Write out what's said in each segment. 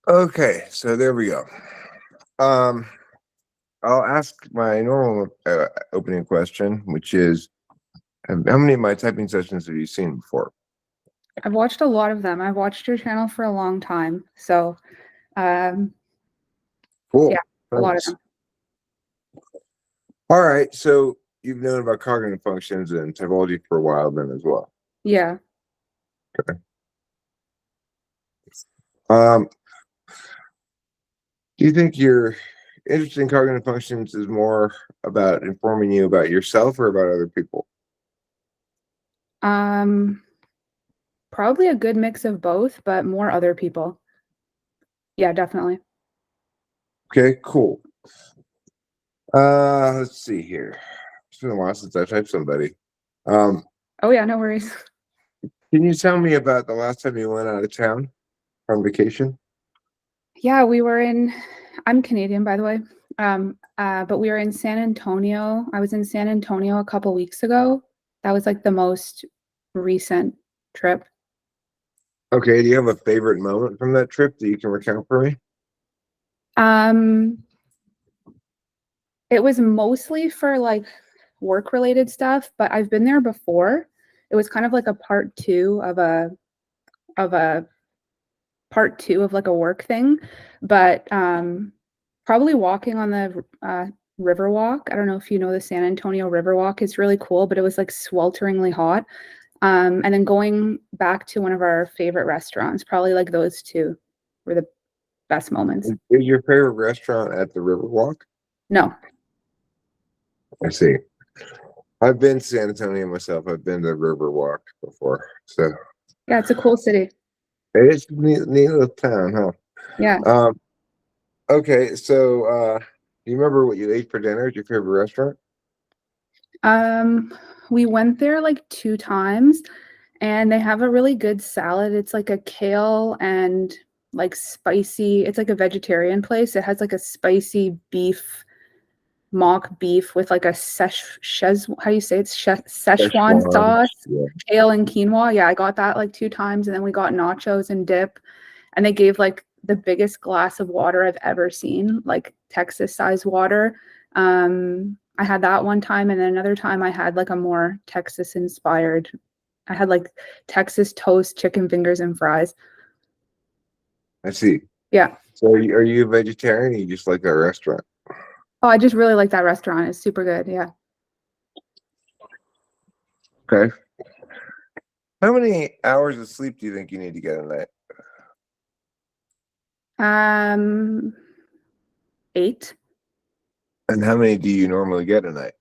Okay, so there we go. Um, I'll ask my normal opening question, which is, how many of my typing sessions have you seen before? I've watched a lot of them. I've watched your channel for a long time. So, um, Cool. yeah, a lot of Thanks. them. All right, so you've known about cognitive functions and typology for a while then as well. Yeah. Okay. Um, do you think your interest in cognitive functions is more about informing you about yourself or about other people? Um, Probably a good mix of both, but more other people. Yeah, definitely. Okay, cool. Let's see here. It's been a while since I typed somebody. Um, Oh yeah, no worries. can you tell me about the last time you went out of town on vacation? Yeah, I'm Canadian, by the way. But we were in San Antonio. I was in San Antonio a couple weeks ago. That was like the most recent trip. Okay, do you have a favorite moment from that trip that you can recount for me? Um, it was mostly for like work related stuff, but I've been there before. It was kind of like a part two of a part two of like a work thing, but probably walking on the river walk. I don't know if you know the San Antonio River Walk. It's really cool, but it was like swelteringly hot. And then going back to one of our favorite restaurants, probably like those two were the best moments. Is your favorite restaurant at the Riverwalk? No, I see. I've been to San Antonio myself. I've been to Riverwalk before. So yeah, it's a cool city. it's a neat little town, huh? Yeah. Um, okay, so do you remember what you ate for dinner at your favorite restaurant? Um, we went there like two times and they have a really good salad. It's like a kale and like spicy, it's like a vegetarian place. It has like a spicy mock beef with like a how do you say it's Szechuan Szechuan. sauce, Yeah. kale and quinoa. Yeah, I got that like two times and then we got nachos and dip and they gave like the biggest glass of water I've ever seen, like Texas size water. I had that one time, and then another time I had like a more Texas inspired. I had like Texas toast, chicken fingers, and fries. I see. Yeah. So are you a vegetarian or you just like that restaurant? Oh, I just really like that restaurant. It's super good. Yeah. Okay. How many hours of sleep do you think you need to get a night? Um, 8, And how many do you normally get a night?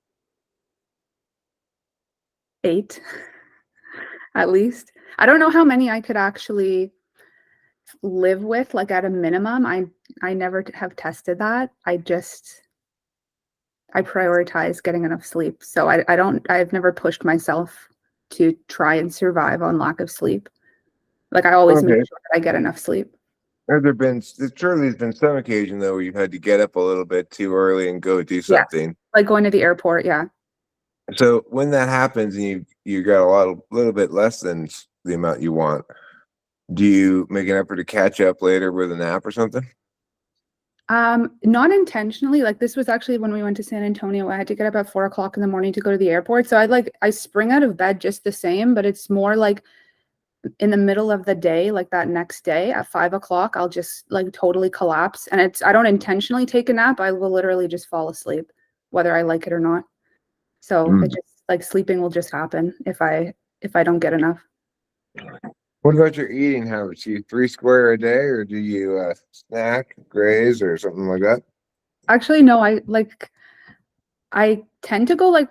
8 at least. I don't know how many I could actually live with, like at a minimum. I never have tested that. I prioritize getting enough sleep. So I've never pushed myself to try and survive on lack of sleep. Like I always make Okay. sure that I get enough sleep. Have there been, surely there's been some occasion though where you've had to get up a little bit too early and go do Yes. something. Like going to the airport. Yeah. So when that happens and you got little bit less than the amount you want, do you make an effort to catch up later with a nap or something? Not intentionally. Like this was actually when we went to San Antonio. I had to get up at 4 o'clock in the morning to go to the airport. So I spring out of bed just the same, but it's more like in the middle of the day, like that next day at 5 o'clock, I'll just like totally collapse. And I don't intentionally take a nap. I will literally just fall asleep, whether I like it or not. So it Mm. just like sleeping will just happen if I don't get enough. What about your eating habits? You 3 square a day, or do you snack, graze, or something like that? Actually, no, I tend to go like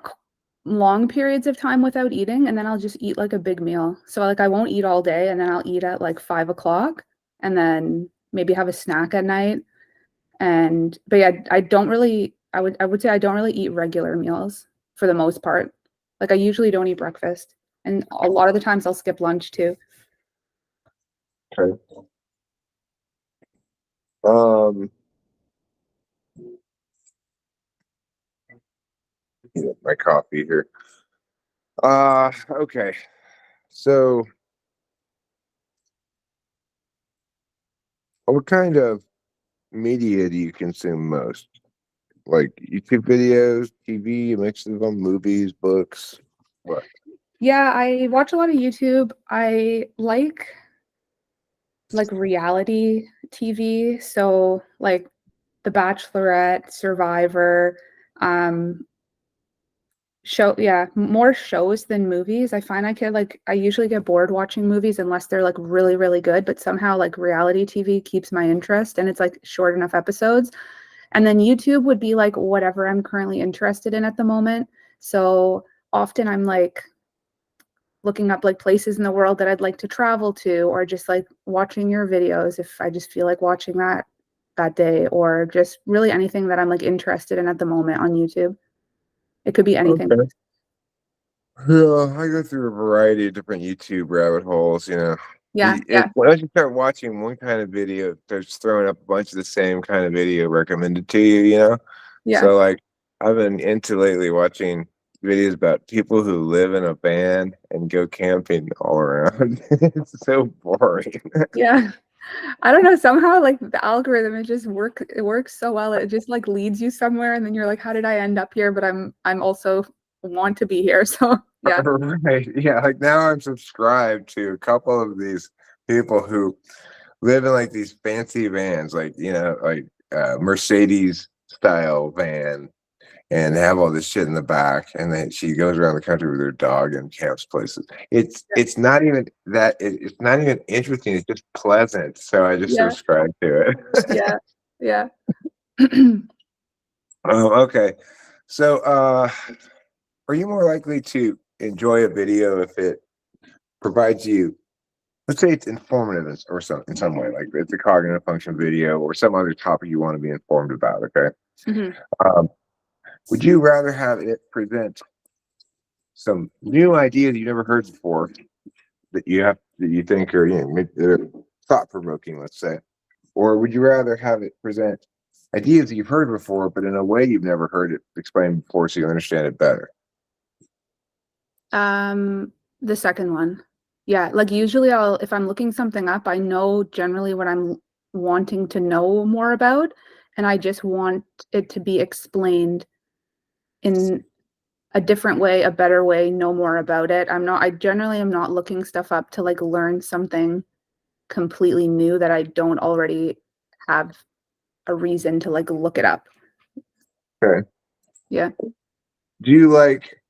long periods of time without eating and then I'll just eat like a big meal. So like I won't eat all day and then I'll eat at like 5 o'clock and then maybe have a snack at night. And but yeah, I don't really I would say I don't really eat regular meals for the most part. Like I usually don't eat breakfast. And a lot of the times I'll skip lunch too. Okay. Um, my coffee here. Okay. So What kind of media do you consume most? Like YouTube videos, TV, a mix of them, movies, books. What? Yeah, I watch a lot of YouTube. I like reality TV, so like The Bachelorette, Survivor, um more shows than movies. I find I usually get bored watching movies unless they're like really, really good, but somehow like reality TV keeps my interest and it's like short enough episodes. And then YouTube would be like whatever I'm currently interested in at the moment. So often I'm like looking up like places in the world that I'd like to travel to, or just like watching your videos if I just feel like watching that day, or just really anything that I'm like interested in at the moment on YouTube. It could be anything. Okay. Yeah, I go through a variety of different YouTube rabbit holes, you know. Yeah, yeah, Once you start watching one kind of video, it starts throwing up a bunch of the same kind of video recommended to you, you know? yeah, So like I've been into lately watching videos about people who live in a van and go camping all around. It's so boring. yeah. I don't know, somehow like the algorithm it works so well. It just like leads you somewhere and then you're like, how did I end up here? But I'm also want to be here. So yeah. Right. Yeah, like now I'm subscribed to a couple of these people who live in like these fancy vans, like you know, like Mercedes style van, and have all this shit in the back. And then she goes around the country with her dog and camps places. It's not even that. It's not even interesting. It's just pleasant. So I just Yeah, subscribe to it. yeah, yeah. Okay. So are you more likely to enjoy a video if it provides you, let's say it's informative or some in some way, like it's a cognitive function video or some other topic you want to be informed about, okay? Mhm. Um, would you rather have it present some new ideas you never heard before that you think are, you know, maybe thought provoking, let's say, or would you rather have it present ideas that you've heard before, but in a way you've never heard it explained before, so you understand it better? The second one. Yeah, like usually if I'm looking something up, I know generally what I'm wanting to know more about, and I just want it to be explained in a different way, a better way, know more about it. I generally am not looking stuff up to like learn something completely new that I don't already have a reason to like look it up. Okay. Yeah. Do you like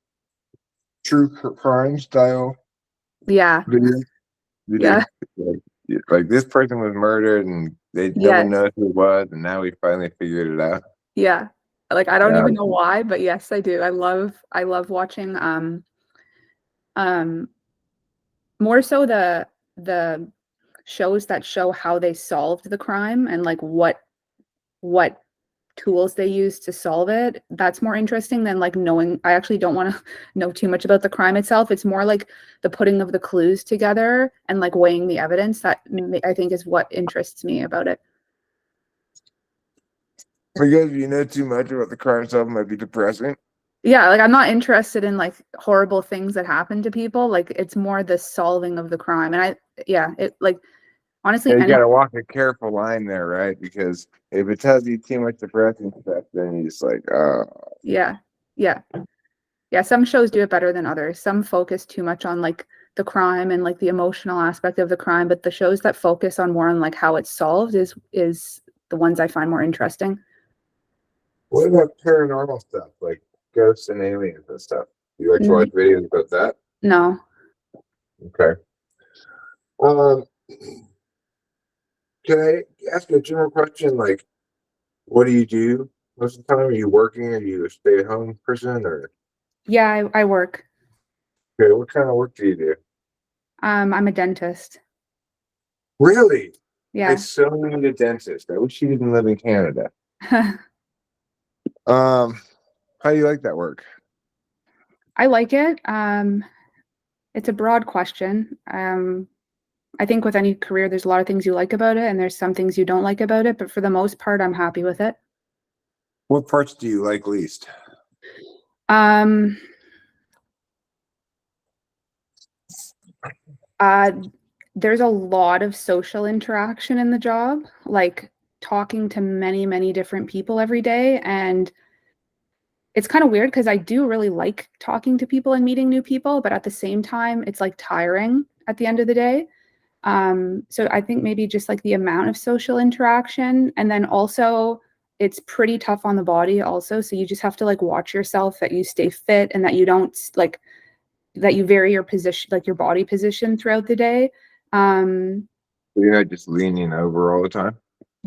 true crime style Yeah. videos? You Yeah. do. Like this person was murdered and no one Yes. knows who it was, and now we finally figured it out. Yeah. Like I don't Yeah. even know why, but yes, I do. I love watching um more so the shows that show how they solved the crime and like what tools they use to solve it. That's more interesting than like knowing. I actually don't want to know too much about the crime itself. It's more like the putting of the clues together and like weighing the evidence that I think is what interests me about it. Because you know too much about the crime stuff might be depressing. Yeah, like I'm not interested in like horrible things that happen to people. Like it's more the solving of the crime. And it like honestly And you any got to walk a careful line there, right? Because if it tells you too much depressing stuff, then you just like, yeah. Yeah. Yeah, some shows do it better than others. Some focus too much on like the crime and like the emotional aspect of the crime, but the shows that focus on more on like how it's solved is the ones I find more interesting. what about paranormal stuff like ghosts and aliens and stuff? You like to watch Mm, videos about that? no. Okay. Um, can I ask a general question? Like, what do you do most of the time? Are you working? Are you a stay-at-home person? Or Yeah, I work. okay, what kind of work do you do? I'm a dentist. Really? I Yeah. so need a dentist. I wish you didn't live in Canada. Um, how do you like that work? I like it. It's a broad question. I think with any career, there's a lot of things you like about it, and there's some things you don't like about it. But for the most part, I'm happy with it. What parts do you like least? Um, uh, there's a lot of social interaction in the job, like talking to many, many different people every day. And it's kind of weird because I do really like talking to people and meeting new people, but at the same time, it's like tiring at the end of the day. So I think maybe just like the amount of social interaction, and then also it's pretty tough on the body also. So you just have to like watch yourself that you stay fit and that you don't like that you vary your position, like your body position throughout the day. Um, You're not just leaning over all the time.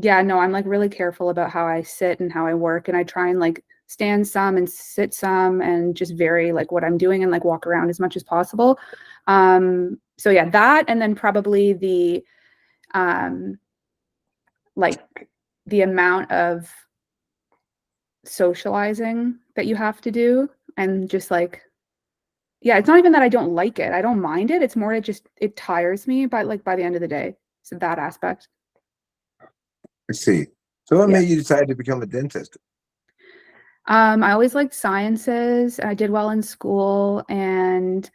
yeah, no, I'm like really careful about how I sit and how I work, and I try and like stand some and sit some and just vary like what I'm doing and like walk around as much as possible. So yeah, that, and then probably the um like the amount of socializing that you have to do, and just like, yeah, it's not even that I don't like it. I don't mind it. It's more it tires me by the end of the day. So that aspect. I see. So what Yeah. made you decide to become a dentist? I always liked sciences. I did well in school, and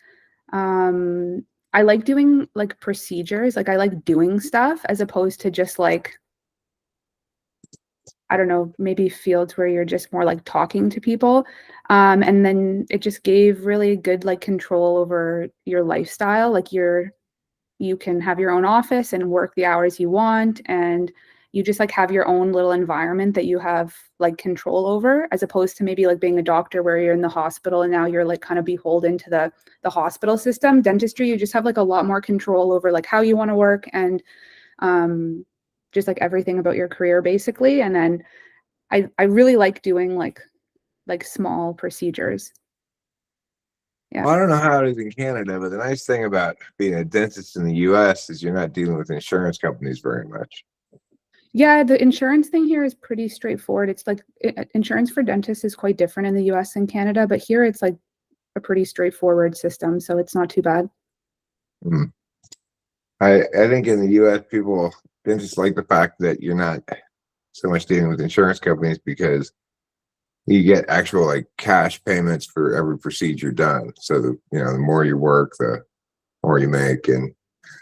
um I like doing like procedures. Like I like doing stuff as opposed to just like, I don't know, maybe fields where you're just more like talking to people. And then it just gave really good like control over your lifestyle. Like you can have your own office and work the hours you want, and you just like have your own little environment that you have like control over, as opposed to maybe like being a doctor where you're in the hospital and now you're like kind of beholden to the hospital system. Dentistry, you just have like a lot more control over like how you want to work, and um just like everything about your career basically. And then I really like doing like small procedures. Yeah. Well, I don't know how it is in Canada, but the nice thing about being a dentist in the US is you're not dealing with insurance companies very much. Yeah, the insurance thing here is pretty straightforward. It's like insurance for dentists is quite different in the US and Canada, but here it's like a pretty straightforward system, so it's not too bad. Hmm. I think in the US, dentists like the fact that you're not so much dealing with insurance companies because you get actual like cash payments for every procedure done. So the more you work, the more you make, and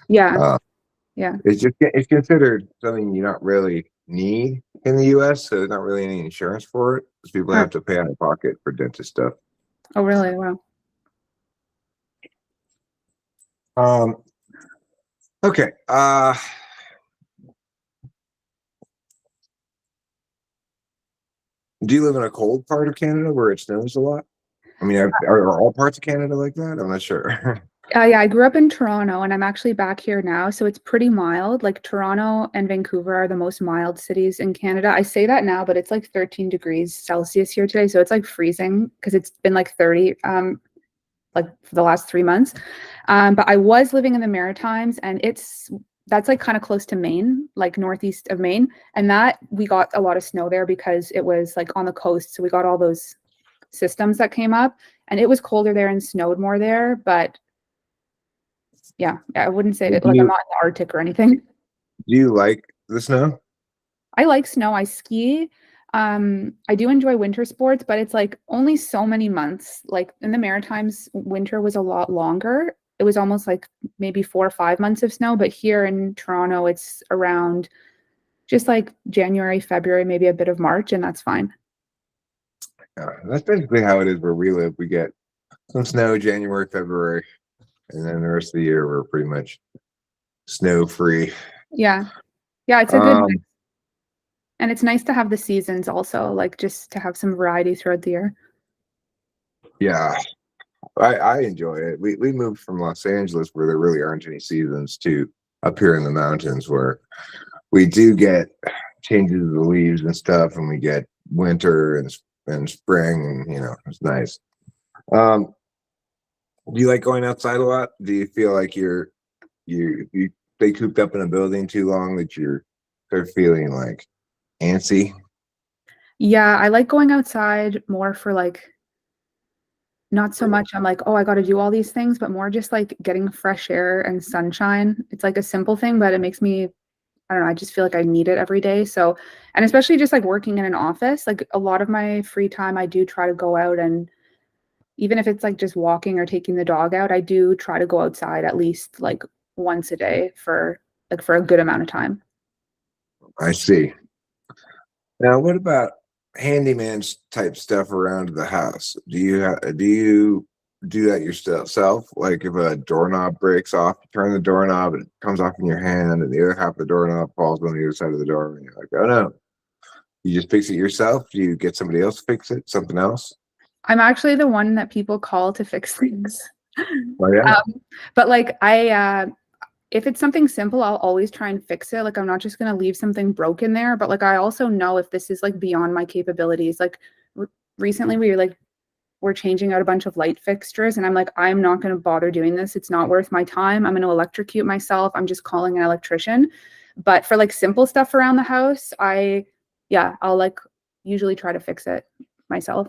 Yeah, uh, yeah. it's considered something you not really need in the US. So there's not really any insurance for it because people Huh. have to pay out of pocket for dentist stuff. Oh, really? Wow. Um, okay. Do you live in a cold part of Canada where it snows a lot? I mean, are all parts of Canada like that? I'm not sure. Yeah, I grew up in Toronto and I'm actually back here now, so it's pretty mild. Like Toronto and Vancouver are the most mild cities in Canada. I say that now, but it's like 13 degrees Celsius here today, so it's like freezing because it's been like 30 like for the last 3 months. But I was living in the Maritimes, and that's like kind of close to Maine, like northeast of Maine, and that we got a lot of snow there because it was like on the coast, so we got all those systems that came up, and it was colder there and snowed more there. But yeah, I wouldn't say do that like I'm you not in the Arctic or anything. do you like the snow? I like snow. I ski. I do enjoy winter sports, but it's like only so many months. Like in the Maritimes, winter was a lot longer. It was almost like maybe 4 or 5 months of snow, but here in Toronto, it's around just like January, February, maybe a bit of March, and that's fine. That's basically how it is where we live. We get some snow January, February, and then the rest of the year we're pretty much snow free. Yeah. Yeah, it's a good mix. Um, And it's nice to have the seasons also, like just to have some variety throughout the year. yeah, I enjoy it. We moved from Los Angeles where there really aren't any seasons to up here in the mountains where we do get changes of the leaves and stuff, and we get winter and spring, and it's nice. Um, do you like going outside a lot? Do you feel like you stay cooped up in a building too long that you're start feeling like antsy? Yeah, I like going outside more for like not so much I'm like, oh, I got to do all these things, but more just like getting fresh air and sunshine. It's like a simple thing, but it makes me, I don't know, I just feel like I need it every day. So, and especially just like working in an office, like a lot of my free time, I do try to go out, and even if it's like just walking or taking the dog out, I do try to go outside at least like once a day for a good amount of time. I see. Now, what about handyman type stuff around the house? Do you do that yourself? Like if a doorknob breaks off, you turn the doorknob, it comes off in your hand, and the other half of the doorknob falls on the other side of the door, and you're like, oh no. You just fix it yourself? Do you get somebody else to fix it? Something else? I'm actually the one that people call to fix things. Oh yeah. But like if it's something simple, I'll always try and fix it. Like I'm not just gonna leave something broken there, but like I also know if this is like beyond my capabilities. Like recently we're changing out a bunch of light fixtures and I'm like, I'm not gonna bother doing this. It's not worth my time. I'm gonna electrocute myself. I'm just calling an electrician. But for like simple stuff around the house, I'll like usually try to fix it myself.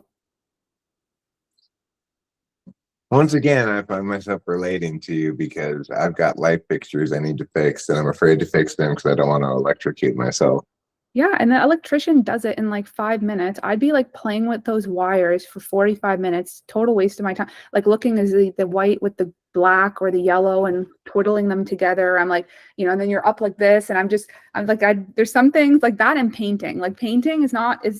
Once again, I find myself relating to you because I've got light fixtures I need to fix, and I'm afraid to fix them because I don't want to electrocute myself. Yeah, and the electrician does it in like 5 minutes. I'd be like playing with those wires for 45 minutes, total waste of my time. Like looking as the white with the black or the yellow and twiddling them together. I'm like, and then you're up like this, and I'm like, there's some things like that. And painting, like painting is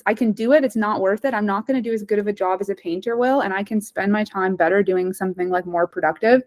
I can do it. It's not worth it. I'm not going to do as good of a job as a painter will, and I can spend my time better doing something like more productive.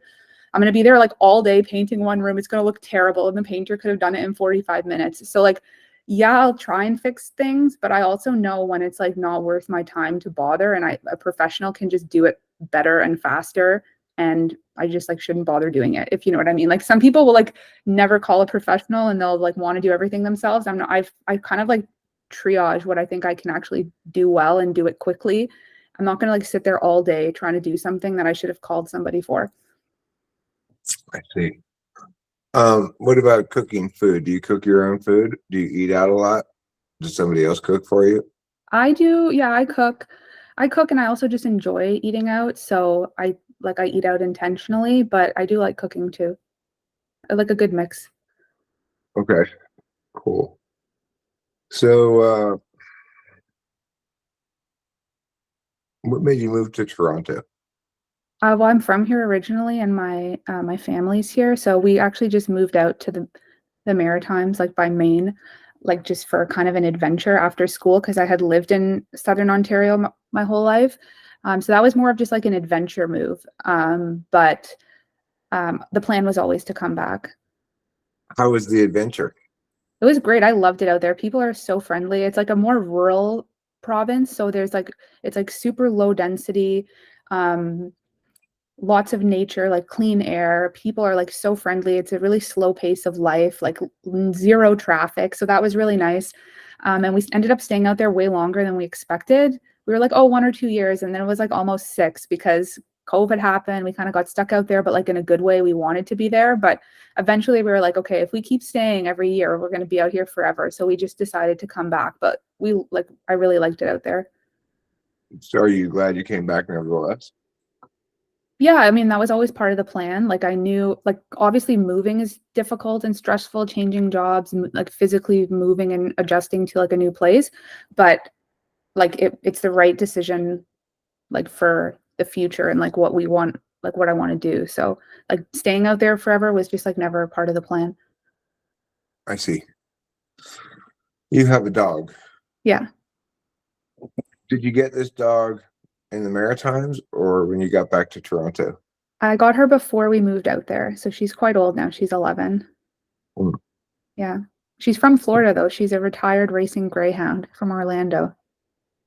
I'm going to be there like all day painting one room. It's going to look terrible, and the painter could have done it in 45 minutes. So like, yeah, I'll try and fix things, but I also know when it's like not worth my time to bother, and a professional can just do it better and faster, and I just like shouldn't bother doing it, if you know what I mean. Like some people will like never call a professional and they'll like want to do everything themselves. I kind of like triage what I think I can actually do well and do it quickly. I'm not going to like sit there all day trying to do something that I should have called somebody for. I see. What about cooking food? Do you cook your own food? Do you eat out a lot? Does somebody else cook for you? I do, yeah, I cook. I cook and I also just enjoy eating out. So I eat out intentionally, but I do like cooking too. I like a good mix. Okay, cool. So, what made you move to Toronto? Well, I'm from here originally, and my family's here. So we actually just moved out to the Maritimes, like by Maine, like just for kind of an adventure after school, because I had lived in Southern Ontario my whole life. So that was more of just like an adventure move. But the plan was always to come back. How was the adventure? It was great. I loved it out there. People are so friendly. It's like a more rural province, so it's like super low density. Um, Lots of nature, like clean air. People are like so friendly. It's a really slow pace of life, like zero traffic. So that was really nice. And we ended up staying out there way longer than we expected. We were like, oh, 1 or 2 years. And then it was like almost 6 because COVID happened. We kind of got stuck out there, but like in a good way, we wanted to be there. But eventually we were like, okay, if we keep staying every year, we're going to be out here forever. So we just decided to come back. But I really liked it out there. So, are you glad you came back nevertheless? Yeah, I mean, that was always part of the plan. Like I knew, like obviously moving is difficult and stressful, changing jobs, like physically moving and adjusting to like a new place, but like it's the right decision like for the future and like what we want, like what I want to do. So like staying out there forever was just like never a part of the plan. I see. You have a dog. Yeah. Did you get this dog in the Maritimes or when you got back to Toronto? I got her before we moved out there. So she's quite old now. She's 11. Hmm. Yeah. She's from Florida though. She's a retired racing greyhound from Orlando.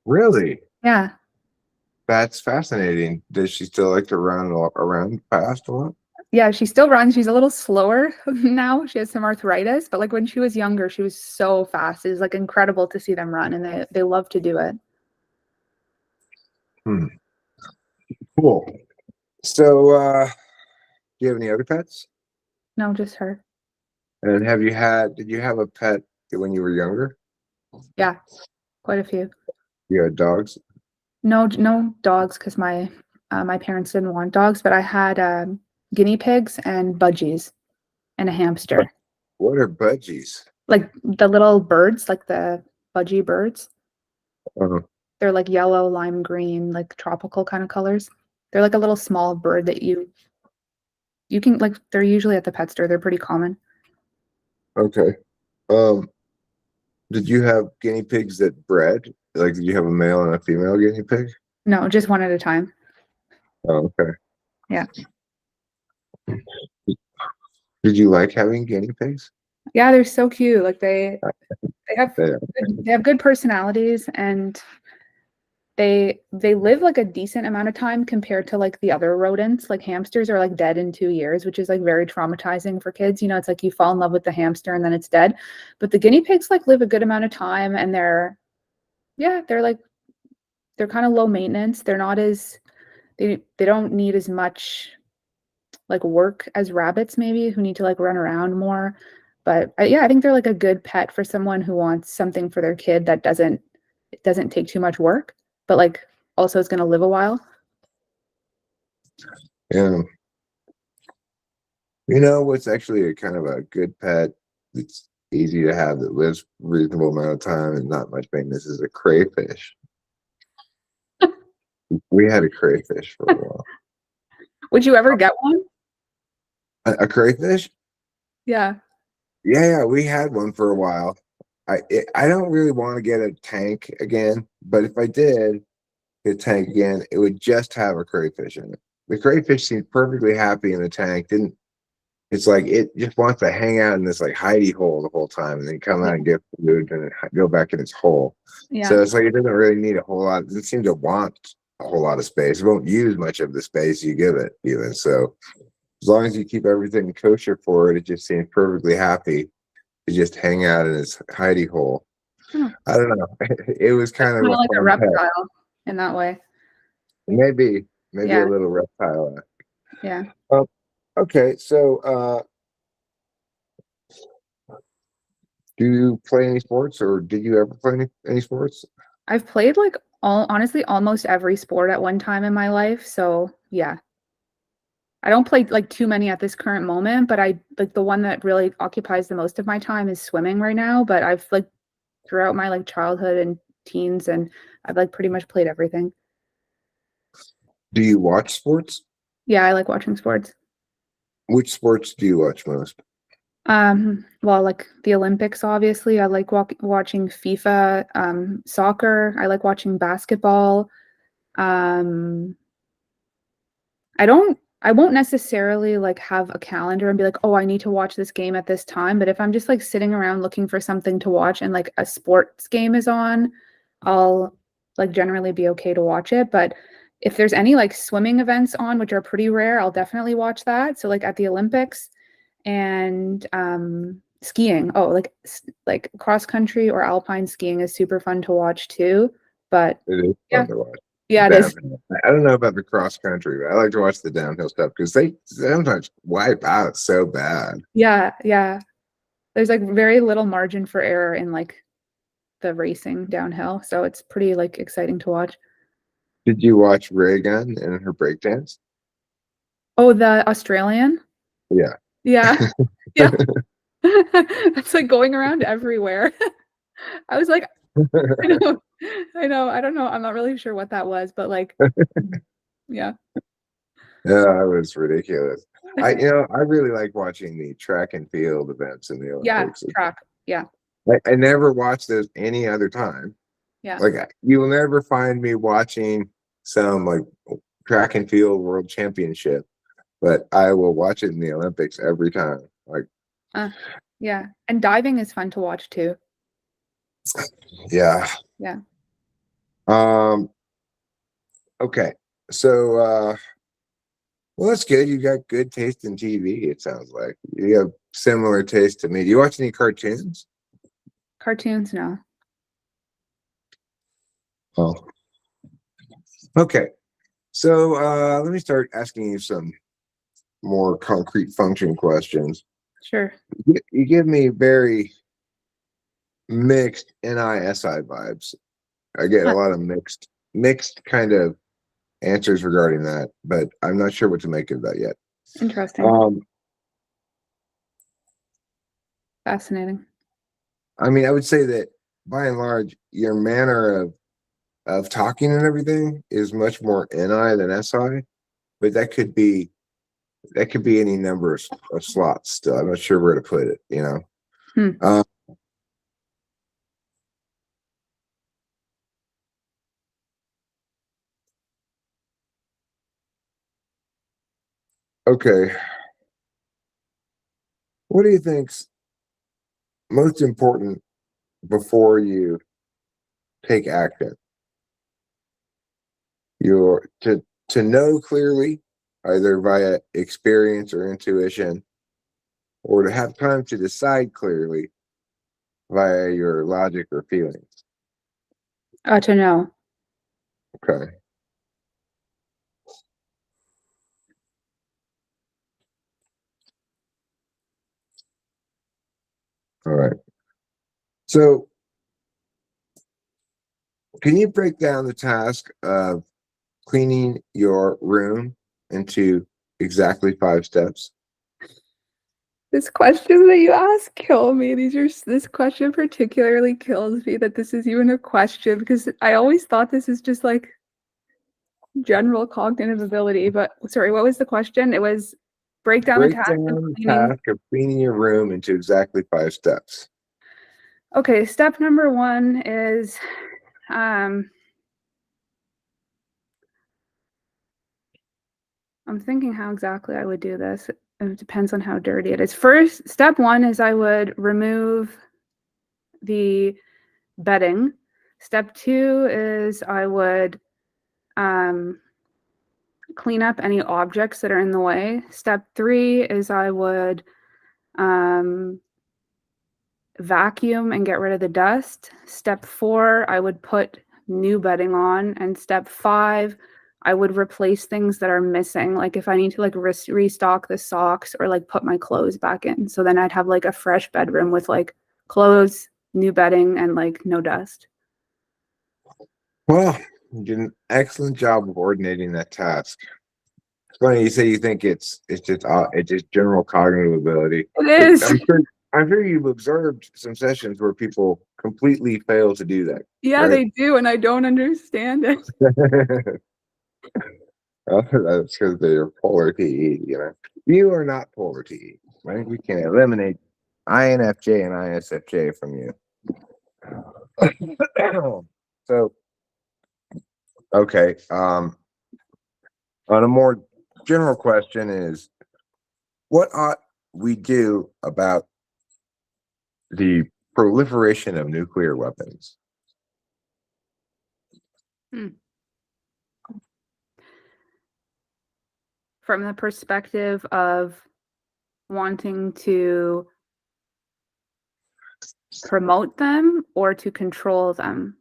Really? Yeah. That's fascinating. Does she still like to run around fast a lot? Yeah, she still runs. She's a little slower now. She has some arthritis, but like when she was younger, she was so fast. It's like incredible to see them run, and they love to do it. Hmm. Cool. So, do you have any other pets? No, just her. And did you have a pet when you were younger? Yeah, quite a few. You had dogs? No dogs because my parents didn't want dogs, but I had guinea pigs and budgies and a hamster. What are budgies? Like the little birds, like the budgie birds. Uh, They're like yellow, lime green, like tropical kind of colors. They're like a little small bird that you You can like they're usually at the pet store. They're pretty common. Okay. Um, did you have guinea pigs that bred? Like, did you have a male and a female guinea pig? No, just one at a time. Oh, okay. Yeah. Did you like having guinea pigs? Yeah, they're so cute. Like they have Yeah. they have good personalities, and they live like a decent amount of time compared to like the other rodents. Like hamsters are like dead in 2 years, which is like very traumatizing for kids. You know, it's like you fall in love with the hamster and then it's dead. But the guinea pigs like live a good amount of time, and they're kind of low maintenance. They're not as they don't need as much like work as rabbits maybe, who need to like run around more. But yeah, I think they're like a good pet for someone who wants something for their kid that doesn't take too much work, but like also is going to live a while. Yeah. You know what's actually a kind of a good pet that's easy to have that lives a reasonable amount of time and not much maintenance is a crayfish. We had a crayfish for a while. Would you ever get one? A crayfish? Yeah. Yeah, we had one for a while. I don't really want to get a tank again, but if I did get a tank again, it would just have a crayfish in it. The crayfish seemed perfectly happy in the tank. Didn't It's like it just wants to hang out in this like hidey hole the whole time, and then come out and get food and then go back in its hole. Yeah. So it's like it doesn't really need a whole lot. It doesn't seem to want a whole lot of space. It won't use much of the space you give it, even. So as long as you keep everything kosher for it, it just seems perfectly happy to just hang out in its hidey hole. Hmm. I don't know. It was kind of Kind a of like a fun pet. reptile in that way. Maybe Yeah. a little reptile. Yeah. Okay, so do you play any sports, or did you ever play any sports? I've played like honestly almost every sport at one time in my life. So yeah. I don't play like too many at this current moment, but I like the one that really occupies the most of my time is swimming right now. But I've like throughout my like childhood and teens, and I've like pretty much played everything. Do you watch sports? Yeah, I like watching sports. Which sports do you watch most? Well, like the Olympics, obviously. I like watching FIFA, soccer. I like watching basketball. Um, I won't necessarily like have a calendar and be like, oh, I need to watch this game at this time. But if I'm just like sitting around looking for something to watch and like a sports game is on, I'll like generally be okay to watch it. But if there's any like swimming events on, which are pretty rare, I'll definitely watch that. So like at the Olympics and skiing. Oh, like cross country or alpine skiing is super fun to watch too. But It is yeah, fun to watch. yeah, it is. Downhill. I don't know about the cross country, but I like to watch the downhill stuff because they sometimes wipe out so bad. Yeah, yeah. There's like very little margin for error in like the racing downhill, so it's pretty like exciting to watch. Did you watch Reagan and her breakdance? Oh, the Australian? Yeah. Yeah. Yeah. That's like going around everywhere. I was like, I know, I know, I don't know. I'm not really sure what that was, but like, yeah. Yeah, it was ridiculous. I really like watching the track and field events in the Yeah, Olympics. track. Yeah, I never watch those any other time. yeah. Like you will never find me watching some like track and field world championship, but I will watch it in the Olympics every time. Like, Uh, yeah. And diving is fun to watch too. yeah. Yeah. Um, okay. So well, that's good. You got good taste in TV, it sounds like. You have similar taste to me. Do you watch any cartoons? Cartoons, no. Oh. Okay. So let me start asking you some more concrete function questions. Sure. You give me very mixed NISI vibes. I get a lot of mixed kind of answers regarding that, but I'm not sure what to make of that yet. Interesting. Fascinating. I mean, I would say that by and large, your manner of talking and everything is much more NI than SI, but that could be that could be any number of slots still. I'm not sure where to put it, you know. Hmm. Okay. What do you think's most important before you take action? You're to know clearly, either via experience or intuition, or to have time to decide clearly via your logic or feelings. To know. Okay. All right. So, can you break down the task of cleaning your room into exactly 5 steps? This question that you ask kill me. This question particularly kills me that this is even a question, because I always thought this is just like general cognitive ability. But sorry, what was the question? It was break down the Break task down of the cleaning. task of cleaning your room into exactly 5 steps. Okay, step number 1 is I'm thinking how exactly I would do this. It depends on how dirty it is. First, step 1 is I would remove the bedding. Step 2 is I would clean up any objects that are in the way. Step 3 is I would vacuum and get rid of the dust. Step 4, I would put new bedding on. And step 5, I would replace things that are missing. Like if I need to like restock the socks or like put my clothes back in. So then I'd have like a fresh bedroom with like clothes, new bedding, and like no dust. Well, you did an excellent job of coordinating that task. It's funny you say you think it's just general cognitive ability. It But is. I'm sure you've observed some sessions where people completely fail to do that, Yeah, right? they do, and I don't understand it. Well, that's because they're polar TE, you know. You are not polar TE, right? We can eliminate INFJ and ISFJ from you. So, okay. On a more general question is, what ought we do about the proliferation of nuclear weapons? From the perspective of wanting to promote them or to control them.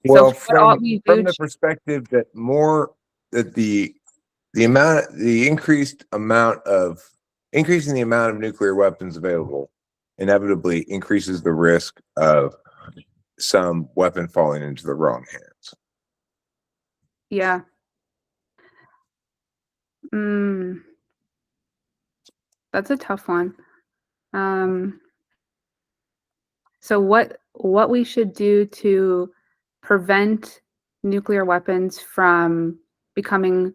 Well, So what ought we do? from the perspective that more that the increasing the amount of nuclear weapons available inevitably increases the risk of some weapon falling into the wrong hands. Yeah. That's a tough one. So what we should do to prevent nuclear weapons from becoming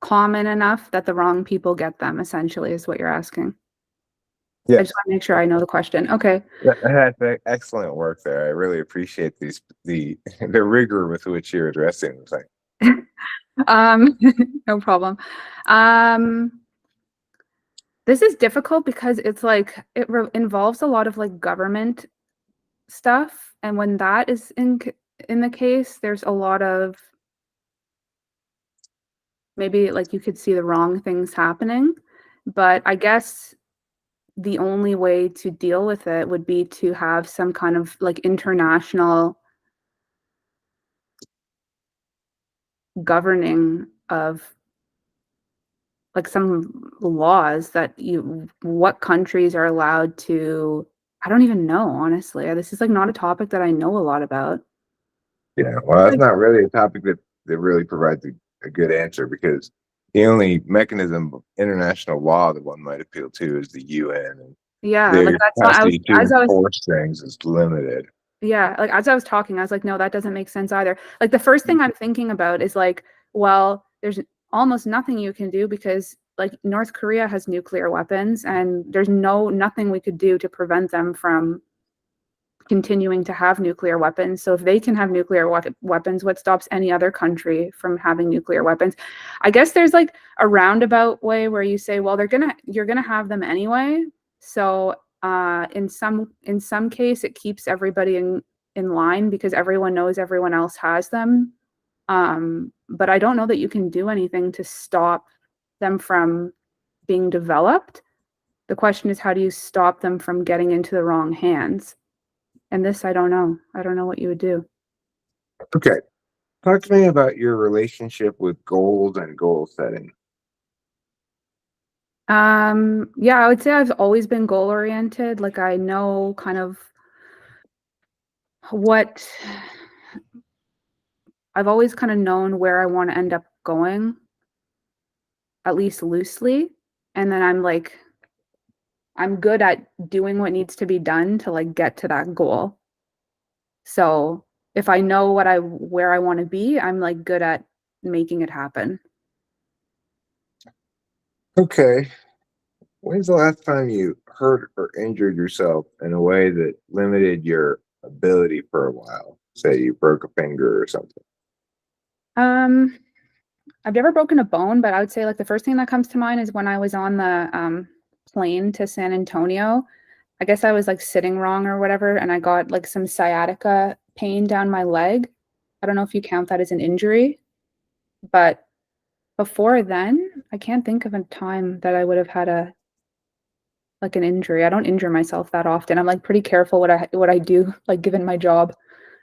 common enough that the wrong people get them, essentially, is what you're asking. I Yeah, just want to make sure I know the question. Okay. that's excellent work there. I really appreciate the the rigor with which you're addressing the thing. No problem. This is difficult because it's like it involves a lot of like government stuff, and when that is in the case, there's a lot of maybe like you could see the wrong things happening. But I guess the only way to deal with it would be to have some kind of like international governing of like some laws that what countries are allowed to. I don't even know, honestly. This is like not a topic that I know a lot about. Yeah, well, that's not really a topic that really provides a good answer, because the only mechanism of international law that one might appeal to is the UN, and Yeah, like their that's not. capacity to As I was enforce things is limited. Yeah, like as I was talking, I was like, no, that doesn't make sense either. Like the first thing I'm thinking about is like, well, there's almost nothing you can do because like North Korea has nuclear weapons and there's nothing we could do to prevent them from continuing to have nuclear weapons. So if they can have nuclear weapons, what stops any other country from having nuclear weapons? I guess there's like a roundabout way where you say, well, you're gonna have them anyway. So in some case, it keeps everybody in line because everyone knows everyone else has them. But I don't know that you can do anything to stop them from being developed. The question is, how do you stop them from getting into the wrong hands? And this, I don't know. I don't know what you would do. Okay. Talk to me about your relationship with goals and goal setting. Yeah, I would say I've always been goal oriented. Like I know kind of what I've always kind of known where I want to end up going, at least loosely. And then I'm good at doing what needs to be done to like get to that goal. So if I know where I want to be, I'm like good at making it happen. Okay. When's the last time you hurt or injured yourself in a way that limited your ability for a while? Say you broke a finger or something. I've never broken a bone, but I would say like the first thing that comes to mind is when I was on the plane to San Antonio. I guess I was like sitting wrong or whatever, and I got like some sciatica pain down my leg. I don't know if you count that as an injury, but before then, I can't think of a time that I would have had an injury. I don't injure myself that often. I'm like pretty careful what I do, like given my job,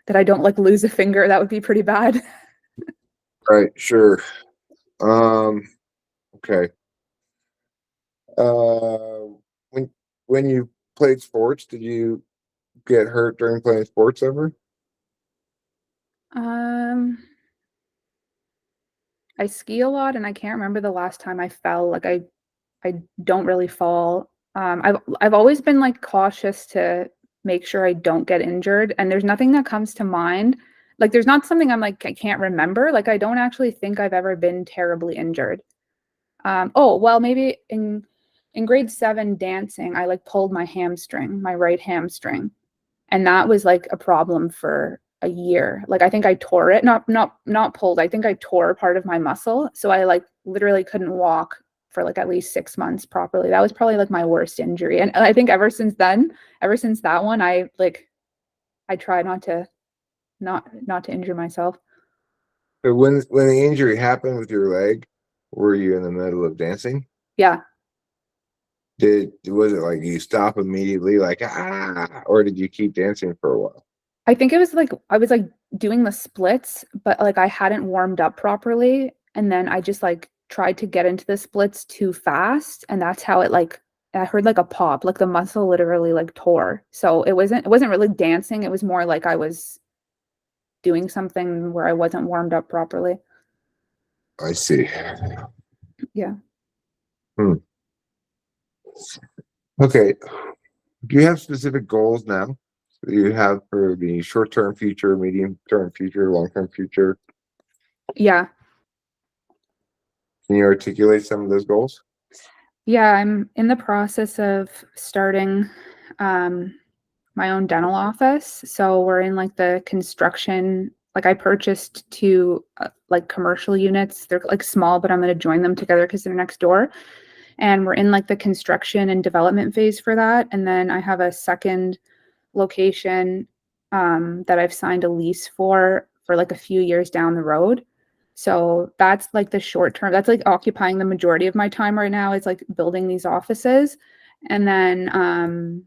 that I don't like lose a finger. That would be pretty bad. Right, sure. Okay. When you played sports, did you get hurt during playing sports ever? Um, I ski a lot and I can't remember the last time I fell. Like I don't really fall. I've always been like cautious to make sure I don't get injured, and there's nothing that comes to mind. Like there's not something I'm like I can't remember. Like I don't actually think I've ever been terribly injured. Oh, well, maybe in grade 7 dancing, I like pulled my hamstring, my right hamstring, and that was like a problem for a year. Like I think I tore it, not pulled. I think I tore part of my muscle, so I like literally couldn't walk for like at least 6 months properly. That was probably like my worst injury, and I think ever since that one, I try not to injure myself. So when the injury happened with your leg, were you in the middle of dancing? Yeah. Was it like you stop immediately, like or did you keep dancing for a while? I think it was like I was like doing the splits, but like I hadn't warmed up properly. And then I just like tried to get into the splits too fast. And that's how it like I heard like a pop, like the muscle literally like tore. So it wasn't really dancing. It was more like I was doing something where I wasn't warmed up properly. I see. Yeah. Hmm. Okay. Do you have specific goals now that you have for the short-term future, medium-term future, long-term future? Yeah. Can you articulate some of those goals? Yeah, I'm in the process of starting my own dental office. So we're in like the construction. Like I purchased two like commercial units. They're like small, but I'm going to join them together because they're next door. And we're in like the construction and development phase for that. And then I have a second location that I've signed a lease for like a few years down the road. So that's like the short term. That's like occupying the majority of my time right now is like building these offices. And then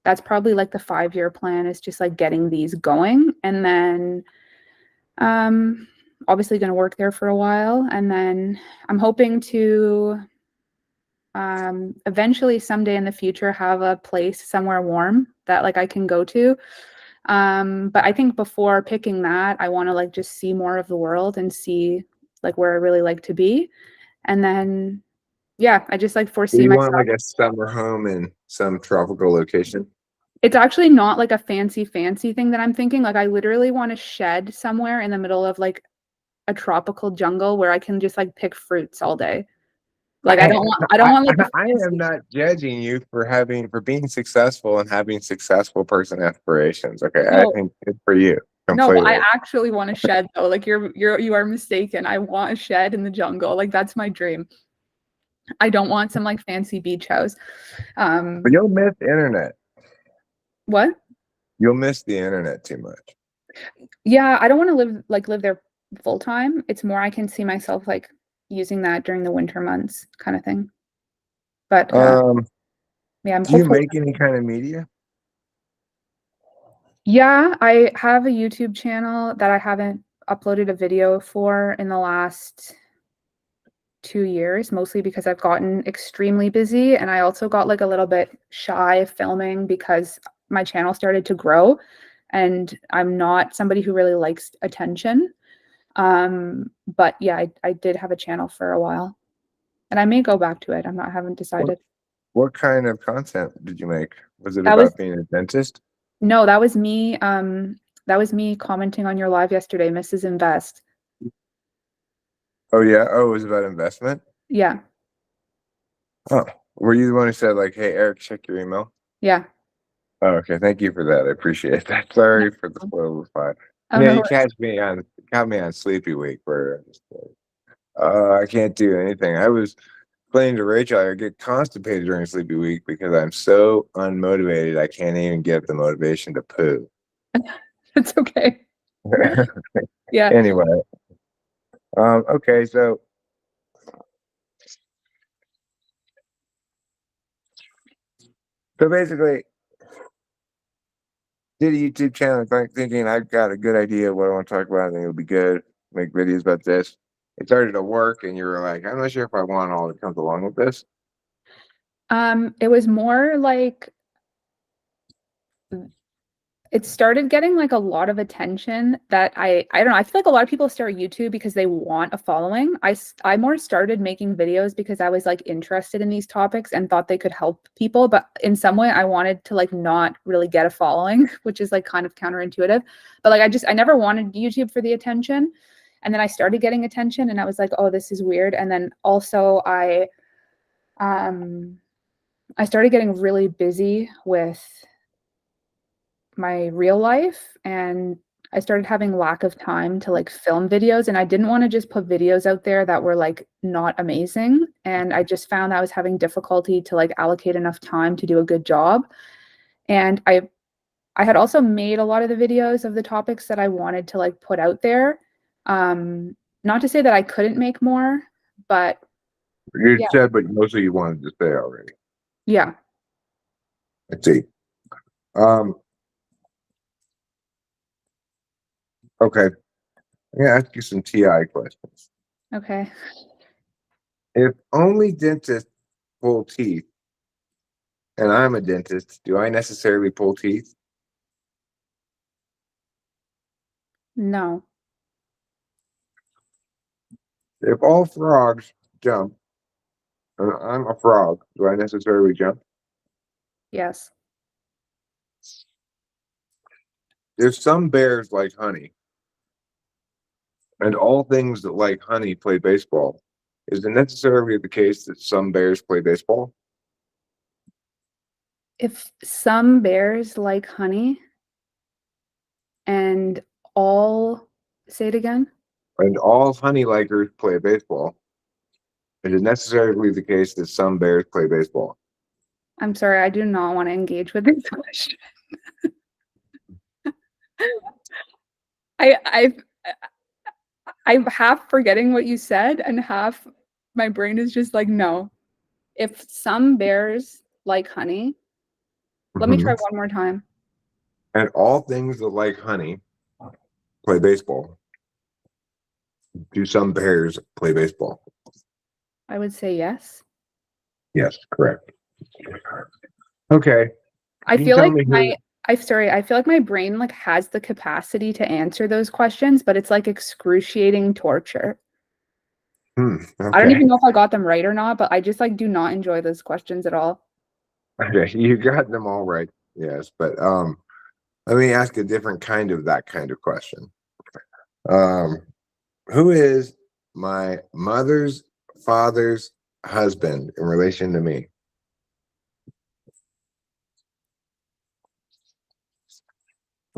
that's probably like the 5-year plan is just like getting these going. And then obviously going to work there for a while. And then I'm hoping to eventually someday in the future have a place somewhere warm that like I can go to. But I think before picking that, I want to like just see more of the world and see like where I really like to be. And then yeah, I just like Do foresee you myself. want like a summer home in some tropical location? It's actually not like a fancy thing that I'm thinking. Like I literally want a shed somewhere in the middle of like a tropical jungle where I can just like pick fruits all day. Like I don't want like the I am fancy. not judging you for being successful and having successful person aspirations. Okay, I No, think good for you no, but I completely. actually want a shed though. Like you are mistaken. I want a shed in the jungle. Like that's my dream. I don't want some like fancy beach house. But Um, you'll miss the internet. what? You'll miss the internet too much. Yeah, I don't want to live there full time. It's more I can see myself like using that during the winter months kind of thing. But Um, yeah, I'm do you hopeful. make any kind of media? Yeah, I have a YouTube channel that I haven't uploaded a video for in the last 2 years, mostly because I've gotten extremely busy and I also got like a little bit shy of filming because my channel started to grow and I'm not somebody who really likes attention. But yeah, I did have a channel for a while and I may go back to it. I haven't What decided. what kind of content did you make? Was it That was about being a dentist? no, that was me. That was me commenting on your live yesterday, Mrs. Invest. Oh yeah. Oh, it was about investment. Yeah, Oh, were you the one who said like, "Hey, Eric, check your email"? yeah. Oh, okay. Thank you for that. I appreciate that. No, Sorry for the spoiler five. oh no. You caught me on sleepy week where I can't do anything. I was explaining to Rachel I get constipated during sleepy week because I'm so unmotivated. I can't even get the motivation to poo. It's okay. Yeah. Anyway, okay, so basically, did a YouTube channel thinking I've got a good idea of what I want to talk about. I think it'll be good. Make videos about this. It started to work, and you were like, I'm not sure if I want all that comes along with this. It was more like it started getting like a lot of attention that I don't know, I feel like a lot of people start YouTube because they want a following. I more started making videos because I was like interested in these topics and thought they could help people, but in some way I wanted to like not really get a following, which is like kind of counterintuitive. But like I never wanted YouTube for the attention. And then I started getting attention and I was like, "Oh, this is weird." And then also um I started getting really busy with my real life and I started having lack of time to like film videos and I didn't want to just put videos out there that were like not amazing and I just found that I was having difficulty to like allocate enough time to do a good job. And I had also made a lot of the videos of the topics that I wanted to like put out there. Not to say that I couldn't make more, but You yeah, said, but mostly you wanted to say already. yeah. Let's see. Um, okay, I'm gonna ask you some TI questions. Okay. If only dentists pull teeth, and I'm a dentist, do I necessarily pull teeth? No. If all frogs jump, and I'm a frog, do I necessarily jump? Yes. If some bears like honey, and all things that like honey play baseball, is it necessarily the case that some bears play baseball? If some bears like honey and all say it again. And all honey likers play baseball, is it necessarily the case that some bears play baseball? I'm sorry, I do not want to engage with this question. I I've I'm half forgetting what you said and half my brain is just like no. If some bears like honey, let me try Mhm. one more time. And all things that like honey play baseball. Do some bears play baseball? I would say yes. Yes, correct. Okay. I Can you feel tell like me who? I feel like my brain like has the capacity to answer those questions, but it's like excruciating torture. I don't Okay. even know if I got them right or not, but I just like do not enjoy those questions at all. Okay. You got them all right. Yes, but let me ask a different kind of that kind of question. Um, Who is my mother's father's husband in relation to me?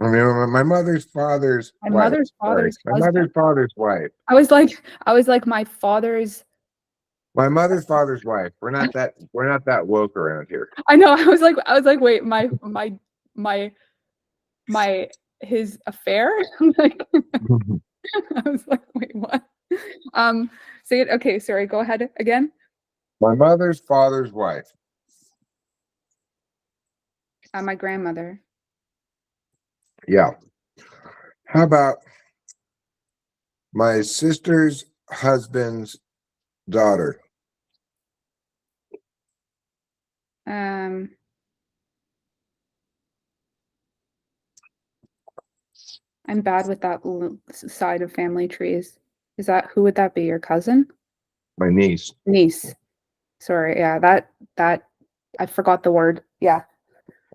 I mean, my mother's father's My wife. mother's Sorry, father's my husband. mother's father's wife. I was like my father's. My mother's father's wife. We're not that woke around here. I know. I was like, wait, my his affair. Like, I was like, wait, what? Say it. Okay, sorry. Go ahead again. My mother's father's wife. My grandmother. Yeah. How about my sister's husband's daughter? Um, I'm bad with that side of family trees. Is that who would that be? Your cousin? My niece. Niece. Sorry. Yeah, that I forgot the word. Yeah.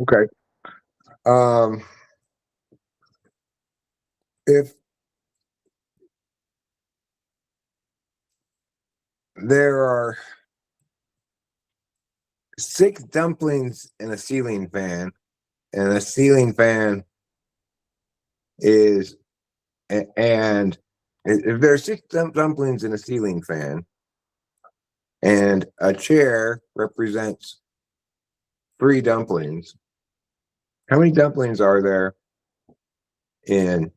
Okay. If there are 6 dumplings in a ceiling fan, and a ceiling fan is, and if there are 6 dumplings in a ceiling fan, and a chair represents 3 dumplings, how many dumplings are there in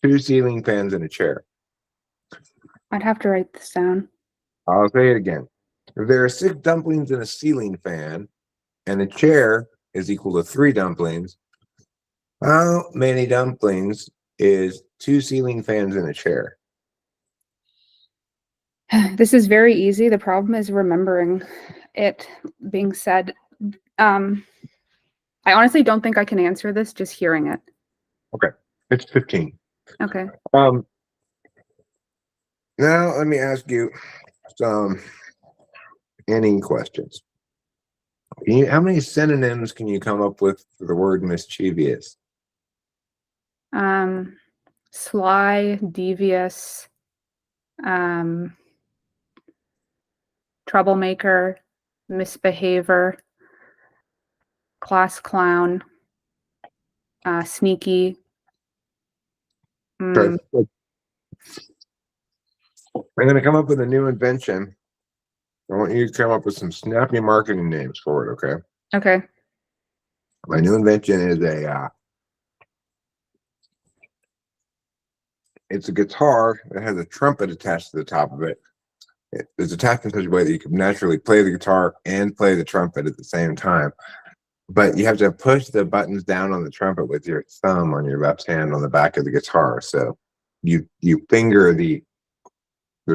2 ceiling fans and a chair? I'd have to write this down. I'll say it again. If there are 6 dumplings in a ceiling fan, and a chair is equal to 3 dumplings, how many dumplings is 2 ceiling fans in a chair? This is very easy. The problem is remembering it being said. I honestly don't think I can answer this just hearing it. Okay, it's 15. Okay. Now let me ask you some any questions. How many synonyms can you come up with for the word mischievous? Sly, devious, troublemaker, misbehavior, class clown, sneaky. Okay. I'm going to come up with a new invention. I want you to come up with some snappy marketing names for it, okay? Okay. My new invention is it's a guitar that has a trumpet attached to the top of it. It's attached in such a way that you can naturally play the guitar and play the trumpet at the same time. But you have to push the buttons down on the trumpet with your thumb on your left hand on the back of the guitar. So you finger the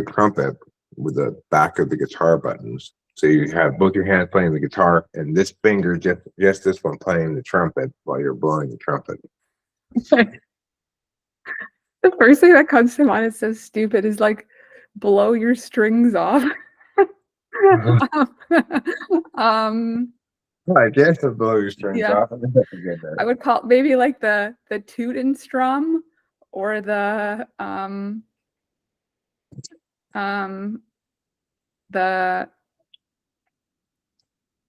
trumpet with the back of the guitar buttons. So you have both your hands playing the guitar and this finger, just this one playing the trumpet while you're blowing the trumpet. The first thing that comes to mind is so stupid is like blow your strings off. I guess to blow your strings Yeah. off. I would call maybe like the Teutenstrom or the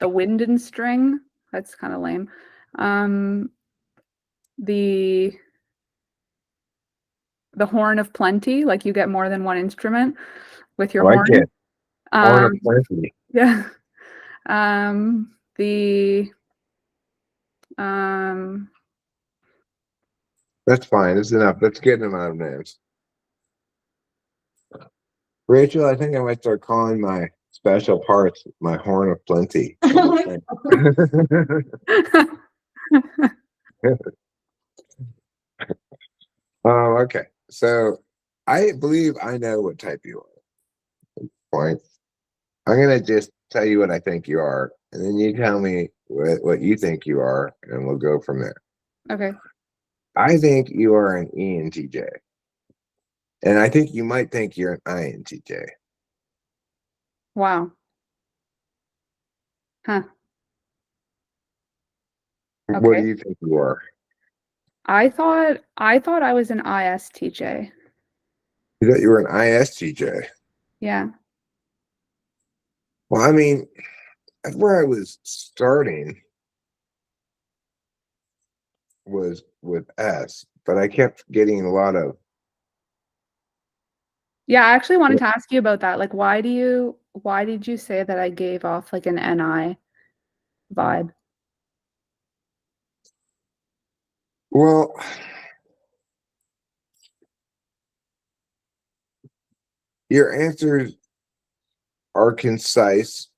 wind and string. That's kind of lame. The horn of plenty, like you get more than one instrument with your I like horn. it. Horn of plenty. Yeah. The That's fine. It's enough. Let's get them out of names. Rachel, I think I might start calling my special parts my horn of plenty. Okay. So I believe I know what type you are. Point. I'm gonna just tell you what I think you are, and then you tell me what you think you are, and we'll go from there. Okay. I think you are an ENTJ, and I think you might think you're an INTJ. Wow. Huh. What do Okay. you think you are? I thought I was an ISTJ. You thought you were an ISTJ. Yeah. Well, I mean, that's where I was starting was with S, but I kept getting a lot of. Yeah, I actually wanted to ask you about that. Like, why did you say that I gave off like an NI vibe? Well, your answers are concise.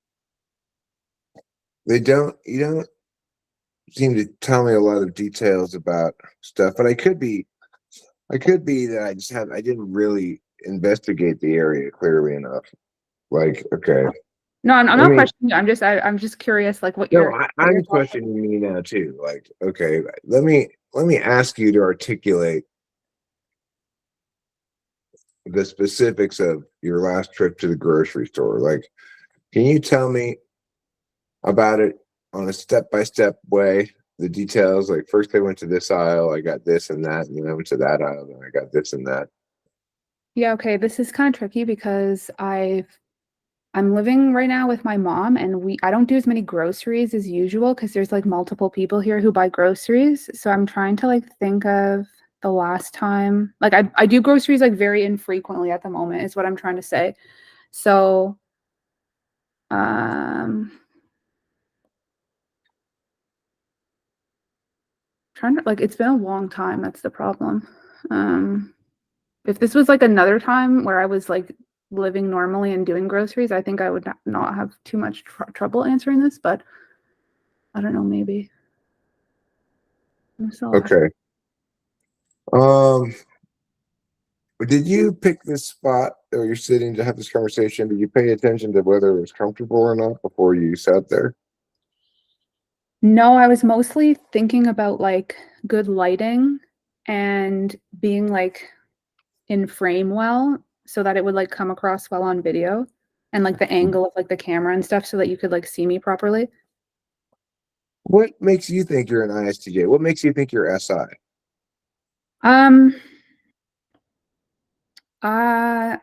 You don't seem to tell me a lot of details about stuff, but I could be that I didn't really investigate the area clearly enough. Like, okay. No, I'm I not mean, questioning you. I'm just curious, like no, what your I'm thoughts are. questioning me now too. Like, okay, let me ask you to articulate the specifics of your last trip to the grocery store. Like, can you tell me about it on a step-by-step way? The details, like first I went to this aisle, I got this and that, and then I went to that aisle, and I got this and that. Yeah, okay. This is kind of tricky because I'm living right now with my mom and I don't do as many groceries as usual because there's like multiple people here who buy groceries. So I'm trying to like think of the last time. Like I do groceries like very infrequently at the moment is what I'm trying to say. So um trying to like it's been a long time, that's the problem. Um if this was like another time where I was like living normally and doing groceries, I think I would not have too much trouble answering this, but I don't know, maybe. I'm still asking. Okay. Um, did you pick this spot or you're sitting to have this conversation? Did you pay attention to whether it was comfortable or not before you sat there? No, I was mostly thinking about like good lighting and being like in frame well so that it would like come across well on video and like the angle of like the camera and stuff so that you could like see me properly. What makes you think you're an ISTJ? What makes you think you're SI? Um, uh,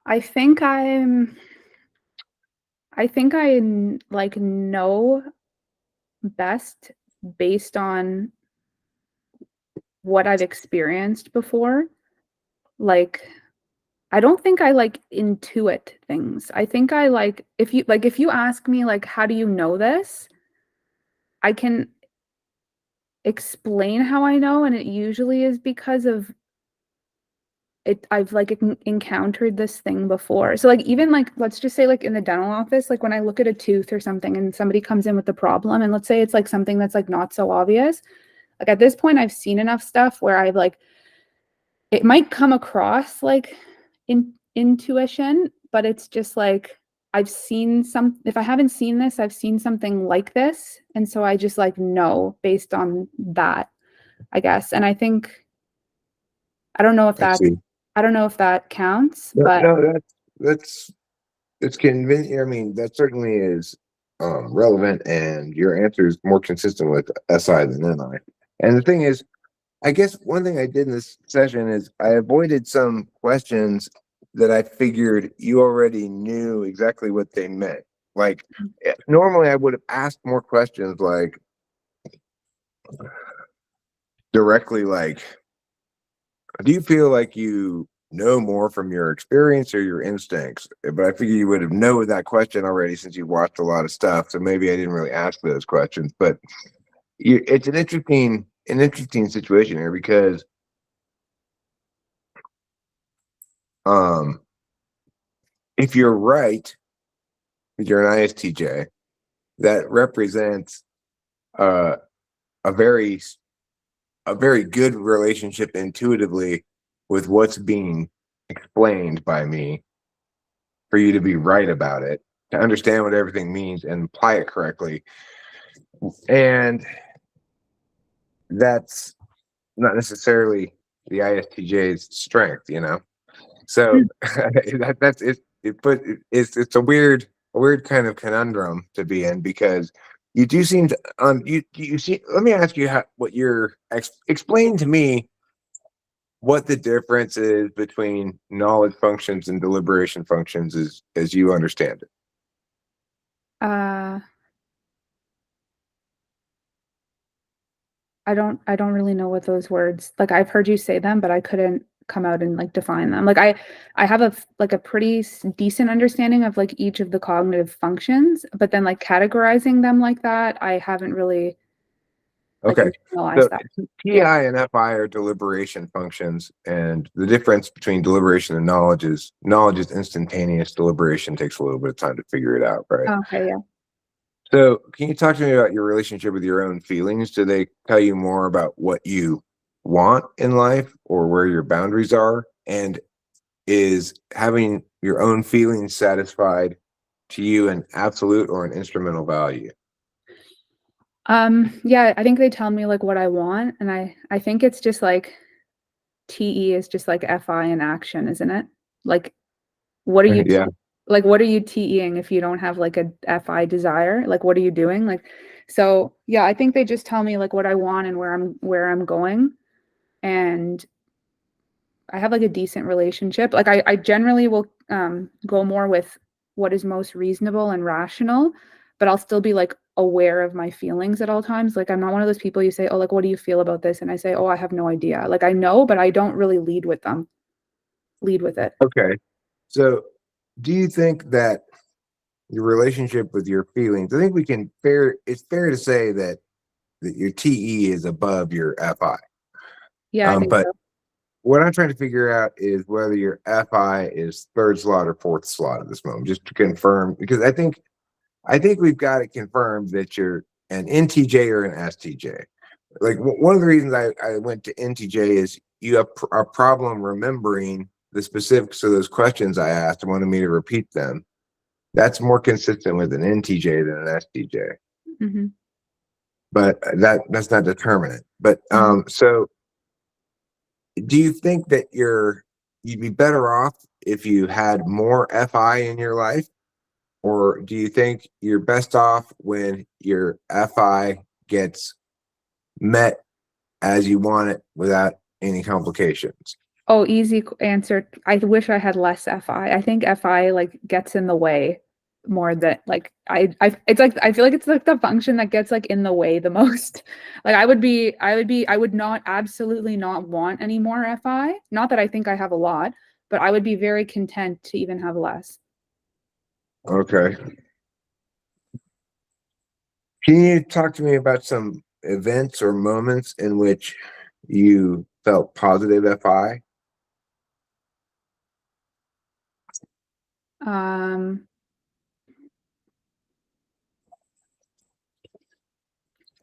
I think like know best based on what I've experienced before. Like I don't think I like intuit things. I think I like if you ask me like how do you know this? I can explain how I know and it usually is because of it I've like encountered this thing before. So like even like let's just say like in the dental office like when I look at a tooth or something and somebody comes in with the problem and let's say it's like something that's like not so obvious. Like at this point I've seen enough stuff where I've like it might come across like intuition, but it's just like I've seen some if I haven't seen this, I've seen something like this. And so I just like know based on that, I guess. And I think I don't know if I that's see. I don't know if that counts, No, but no, that's it's convincing. I mean, that certainly is relevant, and your answer is more consistent with SI than NI. And the thing is, I guess one thing I did in this session is I avoided some questions that I figured you already knew exactly what they meant. Like normally I would have asked more questions like directly like, do you feel like you know more from your experience or your instincts? But I figure you would have known that question already since you watched a lot of stuff. So maybe I didn't really ask those questions. But it's an interesting situation here because um if you're right, you're an ISTJ, that represents uh, a very a very good relationship intuitively with what's being explained by me for you to be right about it, to understand what everything means and apply it correctly. And that's not necessarily the ISTJ's strength, you know. So that's it. But it's a weird kind of conundrum to be in because you do seem to you see. Let me ask you what your explain to me what the difference is between knowledge functions and deliberation functions as you understand it. Uh, I don't really know what those words, like I've heard you say them, but I couldn't come out and like define them. Like I have a pretty decent understanding of like each of the cognitive functions, but then like categorizing them like that, I haven't really like Okay. internalized So that. Yeah. TI and FI are deliberation functions, and the difference between deliberation and knowledge is instantaneous. Deliberation takes a little bit of time to figure it out, right? Okay, yeah. So can you talk to me about your relationship with your own feelings? Do they tell you more about what you want in life or where your boundaries are? And is having your own feelings satisfied to you an absolute or an instrumental value? Yeah, I think they tell me like what I want, and I think it's just like TE is just like FI in action, isn't it? Like what are you Yeah. like what are you TEing if you don't have like a FI desire? Like what are you doing? Like so yeah, I think they just tell me like what I want and where I'm going. And I have like a decent relationship. Like I generally will go more with what is most reasonable and rational, but I'll still be like aware of my feelings at all times. Like I'm not one of those people you say, "Oh, like what do you feel about this?" And I say, "Oh, I have no idea." Like I know, but I don't really lead with them. Lead with it. Okay. So do you think that your relationship with your feelings, I think it's fair to say that your TE is above your FI. Yeah, I think But so. what I'm trying to figure out is whether your FI is third slot or fourth slot at this moment, just to confirm, because I think we've got it confirmed that you're an NTJ or an STJ. Like one of the reasons I went to NTJ is you have a problem remembering the specifics of those questions I asked and wanted me to repeat them. That's more consistent with an NTJ than an STJ, Mhm. but that's not determinate. But Mhm. so do you think that you'd be better off if you had more FI in your life, or do you think you're best off when your FI gets met as you want it without any complications? Oh, easy answer. I wish I had less FI. I think FI like gets in the way more than like I it's like I feel like it's like the function that gets like in the way the most. Like I would not absolutely not want any more FI. Not that I think I have a lot, but I would be very content to even have less. Okay. Can you talk to me about some events or moments in which you felt positive FI? Um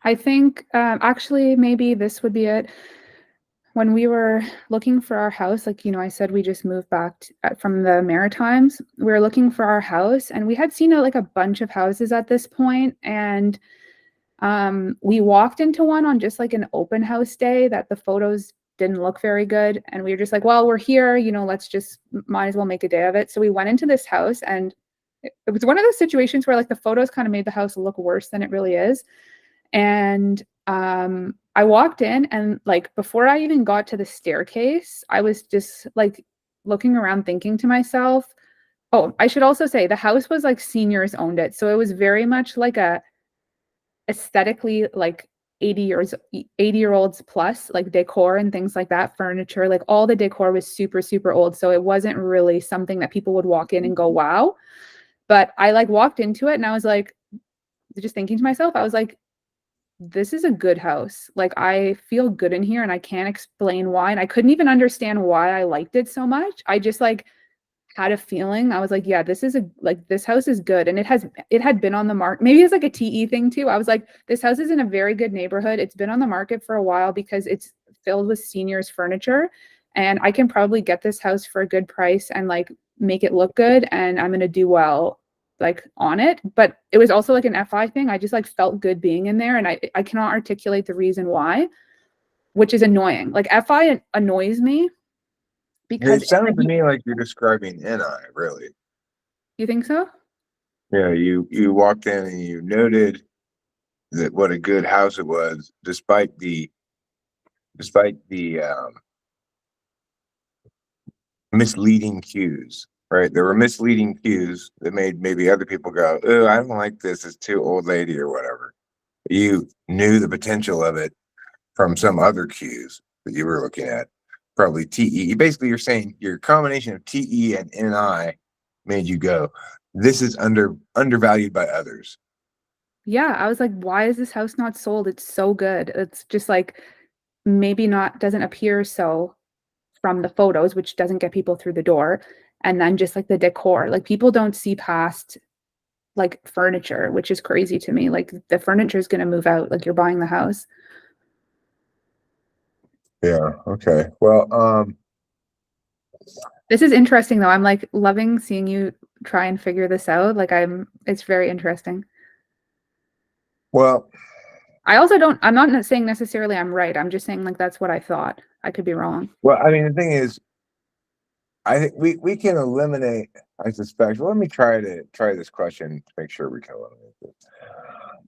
I think actually maybe this would be it. When we were looking for our house, like, I said we just moved back from the Maritimes. We were looking for our house and we had seen like a bunch of houses at this point, and we walked into one on just like an open house day that the photos didn't look very good, and we were just like, well, we're here, let's just might as well make a day of it. So we went into this house, and it was one of those situations where like the photos kind of made the house look worse than it really is. And I walked in, and like before I even got to the staircase, I was just like looking around thinking to myself, oh, I should also say the house was like seniors owned it. So it was very much like a aesthetically like 80-year olds plus, like decor and things like that, furniture, like all the decor was super, super old. So it wasn't really something that people would walk in and go, wow. But I like walked into it and I was like, just thinking to myself, I was like, this is a good house. Like I feel good in here and I can't explain why. And I couldn't even understand why I liked it so much. I just like had a feeling. I was like, yeah, this house is good. And it had been on the market. Maybe it's like a TE thing too. I was like, this house is in a very good neighborhood. It's been on the market for a while because it's filled with seniors furniture. And I can probably get this house for a good price and like make it look good. And I'm gonna do well like on it. But it was also like an FI thing. I just like felt good being in there. And I cannot articulate the reason why, which is annoying. Like FI annoys me because It sounds to me like you're describing NI, really. you think so? Yeah, you walked in and you noted that what a good house it was, despite the misleading cues. Right, there were misleading cues that made maybe other people go, "Oh, I don't like this. It's too old lady or whatever." You knew the potential of it from some other cues that you were looking at. Probably TE. Basically, you're saying your combination of TE and NI made you go, "This is undervalued by others." Yeah, I was like, why is this house not sold? It's so good. It's just like maybe not doesn't appear so from the photos, which doesn't get people through the door. And then just like the decor, like people don't see past like furniture, which is crazy to me. Like the furniture is going to move out, like you're buying the house. Yeah. Okay. Well, This is interesting though. I'm like loving seeing you try and figure this out. Like it's very interesting. well, I also don't, I'm not saying necessarily I'm right. I'm just saying like that's what I thought. I could be wrong. well. I mean, the thing is, I think we can eliminate. I suspect. Well, let me try this question to make sure we can eliminate this.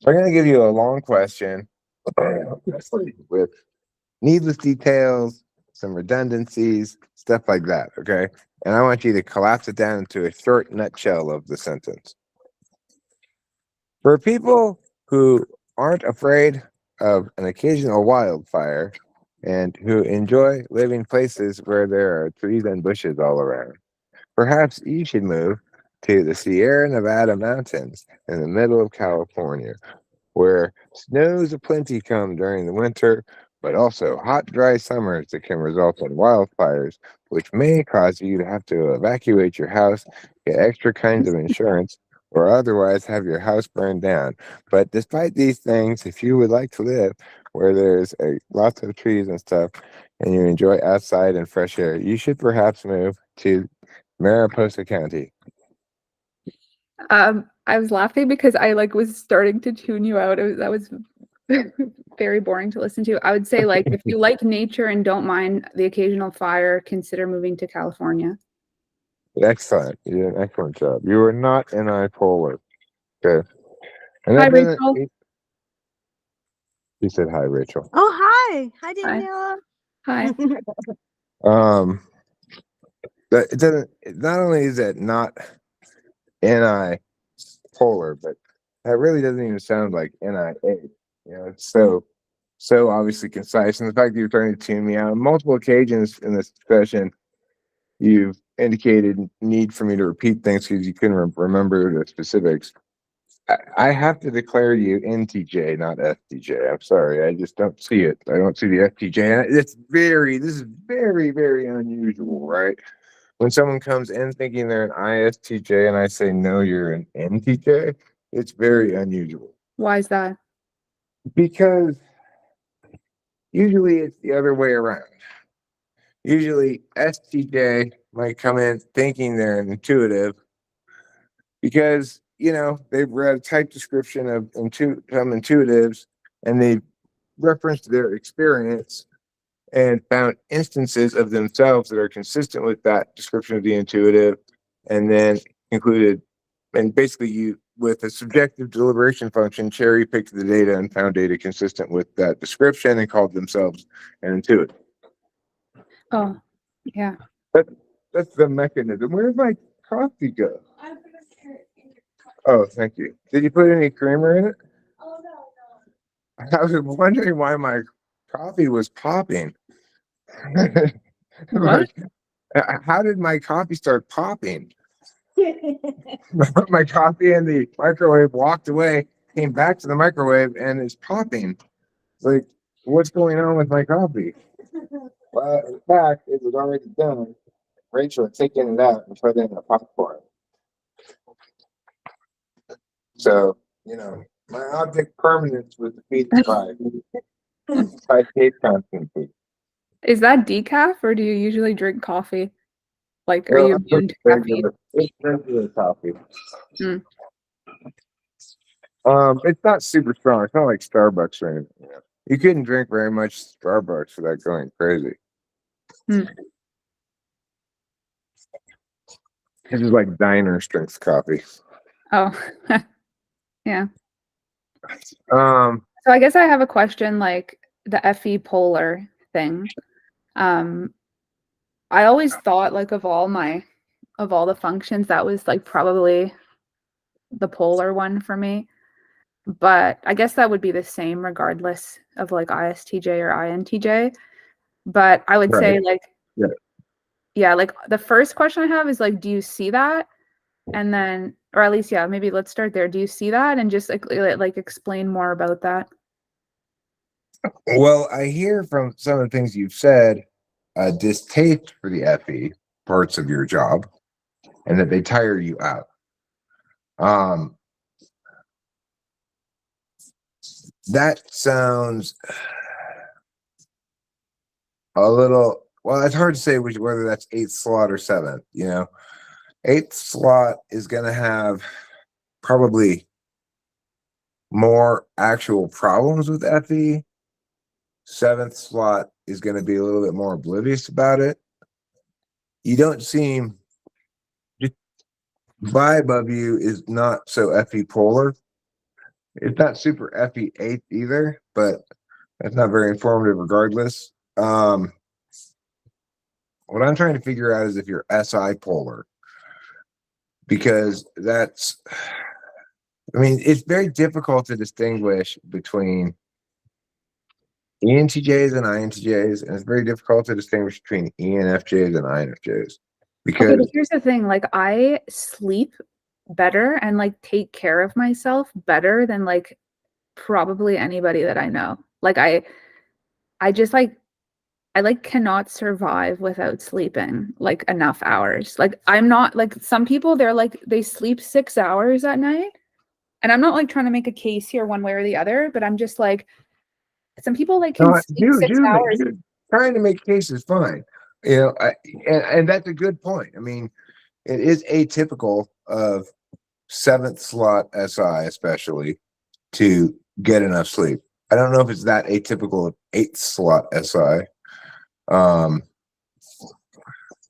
So I'm going to give you a long question with needless details, some redundancies, stuff like that. Okay. And I want you to collapse it down into a short nutshell of the sentence. For people who aren't afraid of an occasional wildfire and who enjoy living places where there are trees and bushes all around, perhaps you should move to the Sierra Nevada mountains in the middle of California, where snows aplenty come during the winter, but also hot, dry summers that can result in wildfires, which may cause you to have to evacuate your house, get extra kinds of insurance, or otherwise have your house burned down. But despite these things, if you would like to live where there's lots of trees and stuff, and you enjoy outside and fresh air, you should perhaps move to Mariposa County. I was laughing because I like was starting to tune you out. That was very boring to listen to. I would say like if you like nature and don't mind the occasional fire, consider moving to California. Excellent. You did an excellent job. You are not bipolar. Okay. And Hi, that doesn't, Rachel. you said hi, Rachel. Oh, hi. Hi, Hi. Daniella. Hi. Um, but it doesn't, not only is it not polar, but that really doesn't even sound like NIA. You know, it's so obviously concise. And the fact that you're trying to tune me out on multiple occasions in this discussion, you've indicated need for me to repeat things because you couldn't remember the specifics. I have to declare you INTJ, not STJ. I'm sorry, I just don't see it. I don't see the STJ, and this is very, very unusual, right? When someone comes in thinking they're an ISTJ, and I say no, you're an NTJ, it's very unusual Why is that? because usually it's the other way around. Usually, STJ might come in thinking they're an intuitive because they've read a type description of some intuitives and they referenced their experience and found instances of themselves that are consistent with that description of the intuitive, and then concluded, and basically you with a subjective deliberation function cherry picked the data and found data consistent with that description and called themselves an intuitive. Oh, yeah. That's the mechanism. Where did my coffee go? Oh, thank you. Did you put any creamer in it? Oh, no. I was wondering why my coffee was popping. What? How did my coffee start popping? My coffee in the microwave walked away, came back to the microwave, and it's popping. Like, what's going on with my coffee? Well, in fact, it was already done. Rachel had taken it out and put it in a popcorn. So, my object permanence was defeated by state constancy. Is that decaf or do you usually drink coffee? Like, are Well, you I'm immune to caffeine? it's regular coffee. Mm. It's not super strong. It's not like Starbucks or anything. You couldn't drink very much Starbucks without going crazy. Mm. This is like diner strength coffee. Oh, yeah. So I guess I have a question, like the FE polar thing. Um, I always thought like of all the functions, that was like probably the polar one for me. But I guess that would be the same regardless of like ISTJ or INTJ. But I would say Right. like, Yeah. yeah, like the first question I have is like, do you see that? And then, or at least, yeah, maybe let's start there. Do you see that? And just like explain more about that. Well, I hear from some of the things you've said, distaste for the FE parts of your job, and that they tire you out. Um, that sounds a little. Well, it's hard to say whether that's eighth slot or seventh. Eighth slot is going to have probably more actual problems with FE. Seventh slot is going to be a little bit more oblivious about it. You don't seem, just vibe above you is not so FE polar. It's not super FE eighth either, but that's not very informative regardless. What I'm trying to figure out is if you're SI polar, because it's very difficult to distinguish between ENTJs and INTJs, and it's very difficult to distinguish between ENFJs and INFJs. Okay, Because but here's the thing, like I sleep better and like take care of myself better than like probably anybody that I know. Like I just like I like cannot survive without sleeping like enough hours. Like I'm not like some people they're like they sleep 6 hours at night. And I'm not like trying to make a case here one way or the other, but I'm just like some people like can no, sleep 6 hours. dude, trying to make cases fine. And that's a good point. I mean, it is atypical of seventh slot SI, especially, to get enough sleep. I don't know if it's that atypical of eighth slot SI.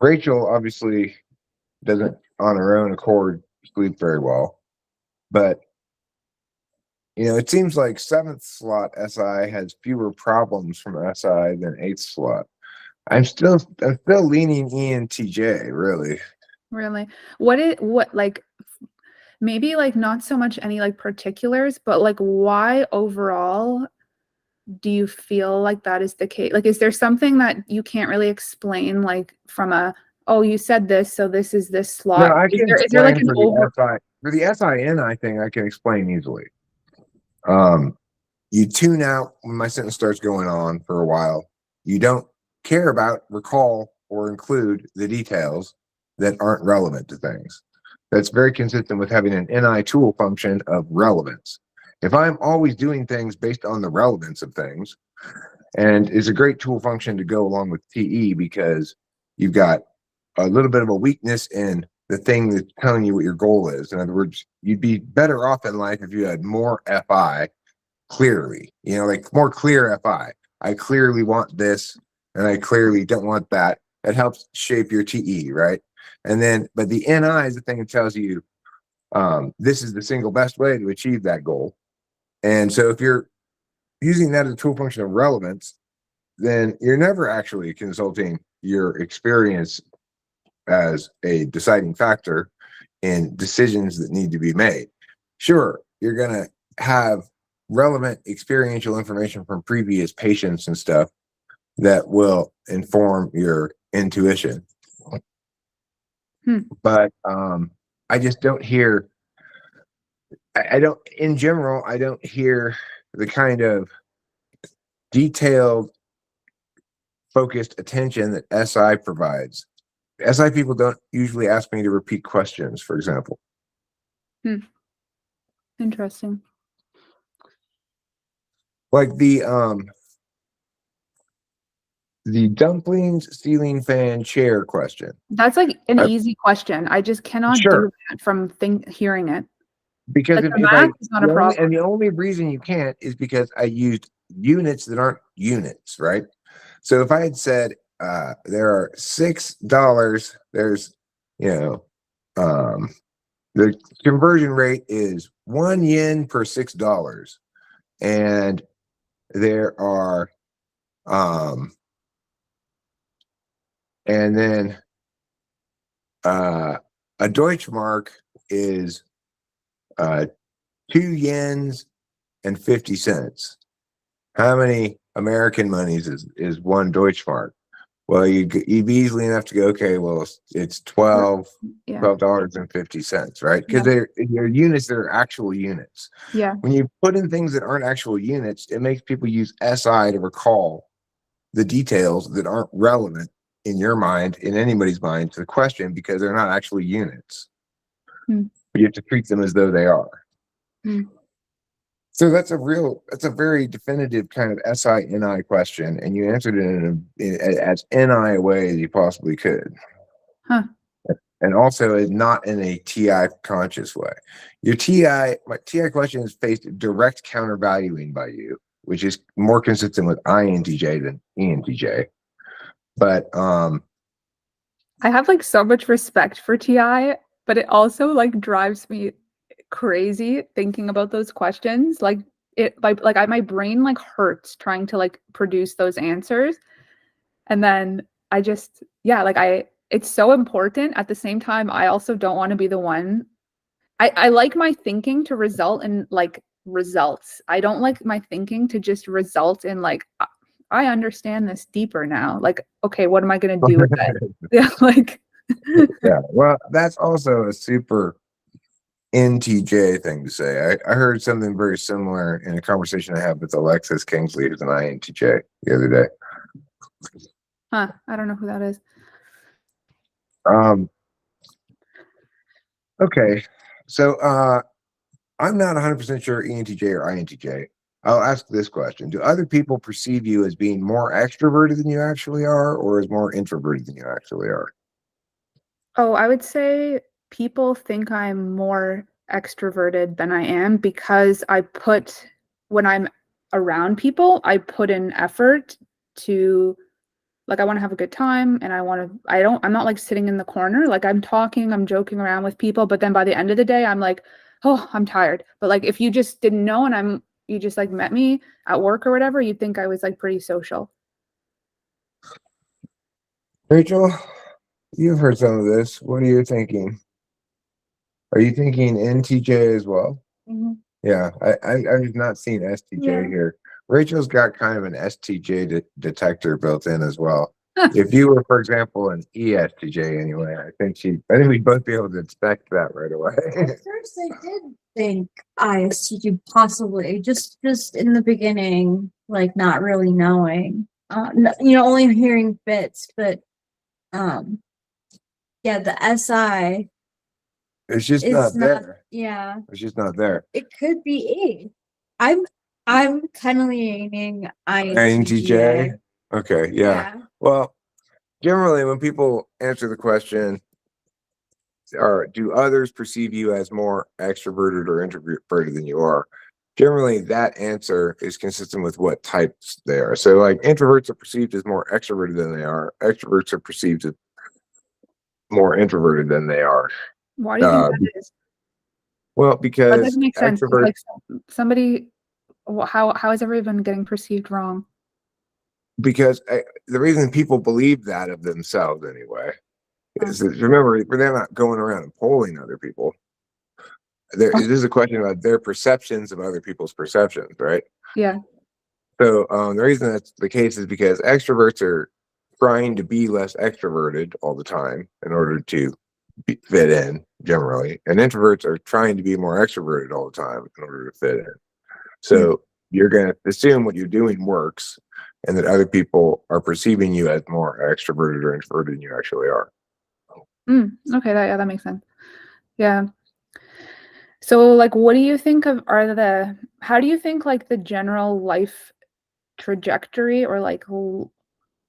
Rachel obviously doesn't, on her own accord, sleep very well, but it seems like seventh slot SI has fewer problems from SI than eighth slot. I'm still leaning ENTJ, really. Really? What like maybe like not so much any like particulars, but like why overall do you feel like that is the case? Like is there something that you can't really explain like from a oh you said this so this is this No, slot? I Is can there like explain an for the over SI. For the SINI thing, I can explain easily. You tune out when my sentence starts going on for a while. You don't care about, recall, or include the details that aren't relevant to things. That's very consistent with having an NI tool function of relevance. If I'm always doing things based on the relevance of things, and it's a great tool function to go along with TE because you've got a little bit of a weakness in the thing that's telling you what your goal is. In other words, you'd be better off in life if you had more FI clearly, like more clear FI. I clearly want this and I clearly don't want that. It helps shape your TE, right? And then, but the NI is the thing that tells you this is the single best way to achieve that goal. And so if you're using that as a tool function of relevance, then you're never actually consulting your experience as a deciding factor in decisions that need to be made. Sure, you're going to have relevant experiential information from previous patients and stuff that will inform your intuition. But I just don't hear, I don't, in general, I don't hear the kind of detailed, focused attention that SI provides. SI people don't usually ask me to repeat questions, for example. Interesting. Like the dumplings, ceiling fan, chair question. That's like an easy question. I just cannot do that from hearing it. Because Like the math is not a problem. the only reason you can't is because I used units that aren't units, right? So if I had said there are $6, there's the conversion rate is 1 yen per $6. and there are and then a Deutschmark is 2 yens and 50 cents. How many American monies is one Deutschmark? Well, you'd be easily enough to go, okay, well, it's Yeah. $12.50, right? Because they're units that are actual units. Yeah. When you put in things that aren't actual units, it makes people use SI to recall the details that aren't relevant in your mind, in anybody's mind, to the question, because they're not actually units. Hmm. But you have to treat them as though they are. Hmm. So that's a very definitive kind of SI-NI question, and you answered it in as NI a way as you possibly could. Huh. And also not in a TI conscious way. My TI question is faced direct countervaluing by you, which is more consistent with INTJ than ENTJ. But I have like so much respect for TI, but it also like drives me crazy thinking about those questions. Like my brain like hurts trying to like produce those answers. And then I just, yeah, it's so important. At the same time, I also don't want to be the one. I like my thinking to result in like results. I don't like my thinking to just result in like, I understand this deeper now. Like, okay, what am I going to do with it? Yeah, like, yeah, well, that's also a super NTJ thing to say. I heard something very similar in a conversation I had with Alexis Kingsley, who's an INTJ, the other day. huh, I don't know who that is. Okay, so I'm not 100% sure ENTJ or INTJ. I'll ask this question: do other people perceive you as being more extroverted than you actually are, or as more introverted than you actually are? Oh, I would say people think I'm more extroverted than I am because when I'm around people, I put in effort to, like, I want to have a good time and I'm not like sitting in the corner. Like, I'm talking, I'm joking around with people, but then by the end of the day, I'm like, oh, I'm tired. But like, if you just didn't know and you just like met me at work or whatever, you'd think I was like pretty social. Rachel, you've heard some of this. What are you thinking? Are you thinking NTJ as well? Yeah, I've not seen STJ here. Rachel's got kind of an STJ detector built in as well. If you were, for example, an ESTJ anyway, I think we'd both be able to detect that right away. At first, I did think ISTJ possibly, just in the beginning, like not really knowing, only hearing bits, but yeah, the SI It's just is not not, there. yeah, It's just not there. it could be E. I'm kind of leaning INTJ. Okay, yeah. Well, generally, when people answer the question, or do others perceive you as more extroverted or introverted than you are? Generally, that answer is consistent with what types they are. So, like, introverts are perceived as more extroverted than they are. Extroverts are perceived as more introverted than they are. Why do you think that is? Well, That because doesn't make sense. 'Cause, extroverts, like somebody, how is everyone getting perceived wrong? because the reason people believe that of themselves anyway is that, remember, they're not going around and polling other people. This is a question about their perceptions of other people's perceptions, right? Yeah. So the reason that's the case is because extroverts are trying to be less extroverted all the time in order to fit in generally, and introverts are trying to be more extroverted all the time in order to fit in. So you're going to assume what you're doing works, and that other people are perceiving you as more extroverted or introverted than you actually are. Okay, that makes sense. Yeah. So like what do you think how do you think like the general life trajectory or like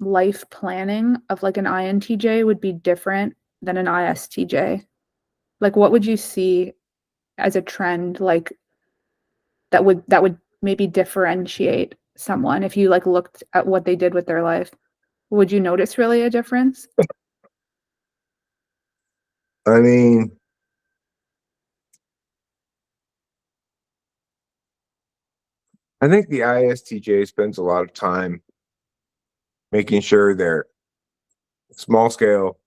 life planning of like an INTJ would be different than an ISTJ? Like what would you see as a trend like that would maybe differentiate someone if you like looked at what they did with their life? Would you notice really a difference? I mean, I think the ISTJ spends a lot of time making sure they're small scale,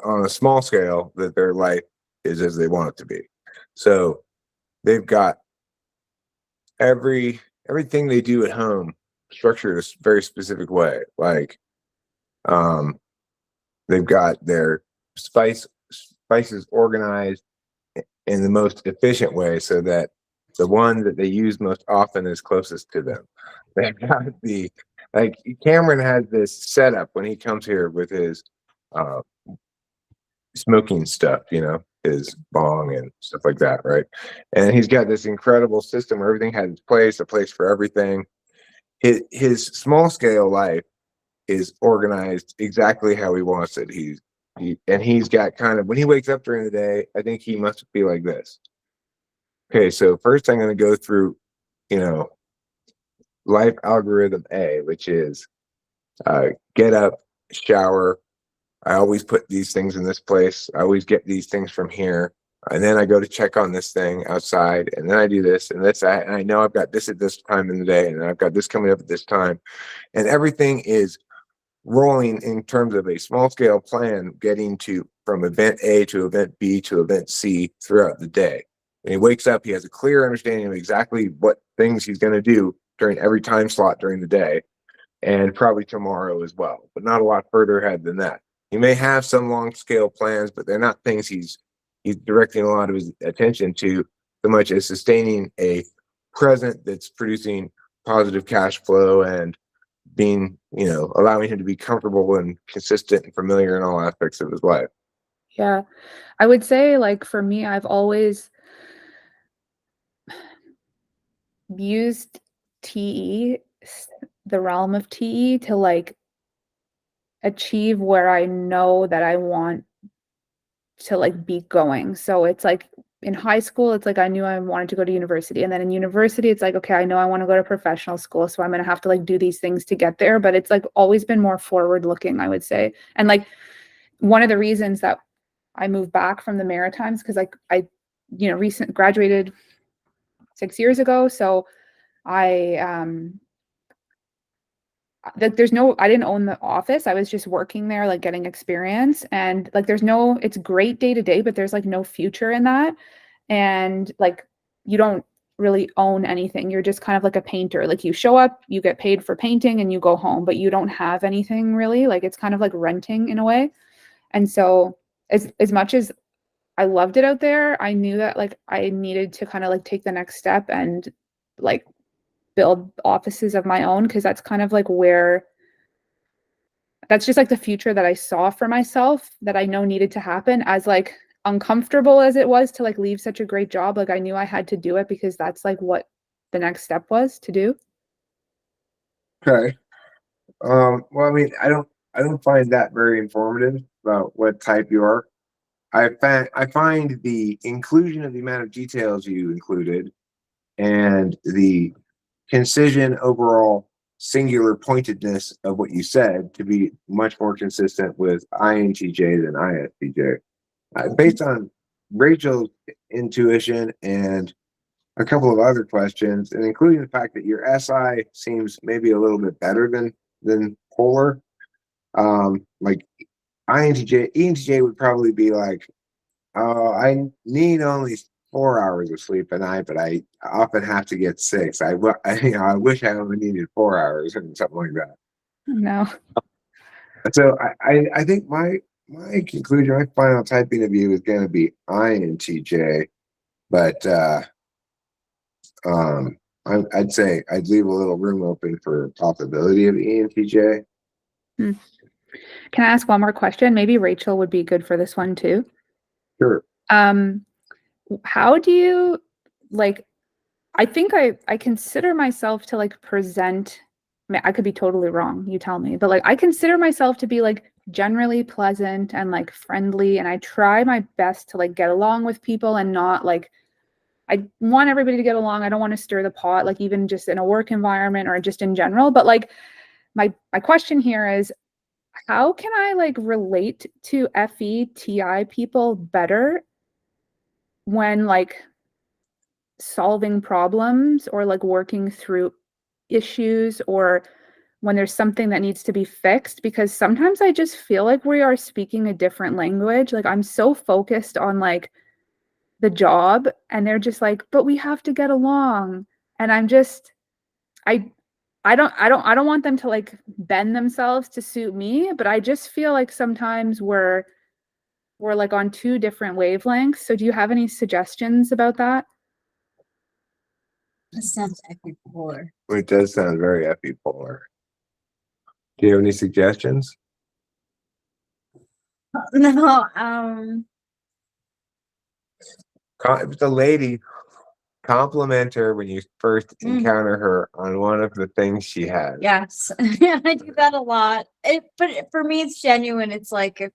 on a small scale, that their life is as they want it to be. So they've got everything they do at home structured a very specific way. Like, they've got their spices organized in the most efficient way so that the one that they use most often is closest to them. They've got like Cameron has this setup when he comes here with his uh, smoking stuff, his bong and stuff like that, right? And he's got this incredible system where everything has its place, a place for everything. His small scale life is organized exactly how he wants it. He's got kind of, when he wakes up during the day, I think he must be like this. Okay, so first I'm going to go through, life algorithm A, which is get up, shower. I always put these things in this place. I always get these things from here. And then I go to check on this thing outside. And then I do this and this. And I know I've got this at this time in the day. And I've got this coming up at this time. And everything is rolling in terms of a small scale plan, getting from event A to event B to event C throughout the day. When he wakes up, he has a clear understanding of exactly what things he's going to do during every time slot during the day, and probably tomorrow as well, but not a lot further ahead than that. He may have some long scale plans, but they're not things he's directing a lot of his attention to so much as sustaining a present that's producing positive cash flow and being, allowing him to be comfortable and consistent and familiar in all aspects of his life. Yeah. I would say, like, for me, I've always used TE, the realm of TE, to like achieve where I know that I want to like be going. So it's like in high school, it's like I knew I wanted to go to university. And then in university, it's like, okay, I know I want to go to professional school. So I'm going to have to like do these things to get there. But it's like always been more forward looking, I would say. And like one of the reasons that I moved back from the Maritimes, because like I graduated 6 years ago. So I like I didn't own the office. I was just working there, like getting experience. And like it's great day to day, but there's like no future in that. And like you don't really own anything. You're just kind of like a painter. Like you show up, you get paid for painting and you go home, but you don't have anything really. Like it's kind of like renting in a way. And so as much as I loved it out there, I knew that like I needed to kind of like take the next step and like build offices of my own, because that's kind of like that's just like the future that I saw for myself that I know needed to happen. As like uncomfortable as it was to like leave such a great job, like I knew I had to do it because that's like what the next step was to do. Okay. Well, I mean, I don't find that very informative about what type you are. I find the inclusion of the amount of details you included and the concision, overall singular pointedness of what you said to be much more consistent with INTJ than ISTJ. Based on Rachel's intuition and a couple of other questions, and including the fact that your SI seems maybe a little bit better than polar. Like ENTJ would probably be like, oh, I need only 4 hours of sleep a night, but I often have to get 6. I wish I only needed 4 hours and something like that. No. So I think my conclusion, my final typing of you is going to be INTJ, but I'd say I'd leave a little room open for possibility of ENTJ. Can I ask one more question? Maybe Rachel would be good for this one too. Sure. How do you like, I think I consider myself to like present, I could be totally wrong, you tell me, but like I consider myself to be like generally pleasant and like friendly, and I try my best to like get along with people and not like, I want everybody to get along. I don't want to stir the pot, like even just in a work environment or just in general. But like my question here is, how can I like relate to FETI people better when like solving problems or like working through issues, or when there's something that needs to be fixed, because sometimes I just feel like we are speaking a different language. Like I'm so focused on like the job, and they're just like, but we have to get along. And I'm just, I don't want them to like bend themselves to suit me, but I just feel like sometimes we're like on two different wavelengths. So do you have any suggestions about that? That sounds epipolar. It does sound very epipolar. Do you have any suggestions? No, If it's a lady, compliment her when you first encounter her on one of the things she has. yes, I do that a lot. But for me, it's genuine. It's like,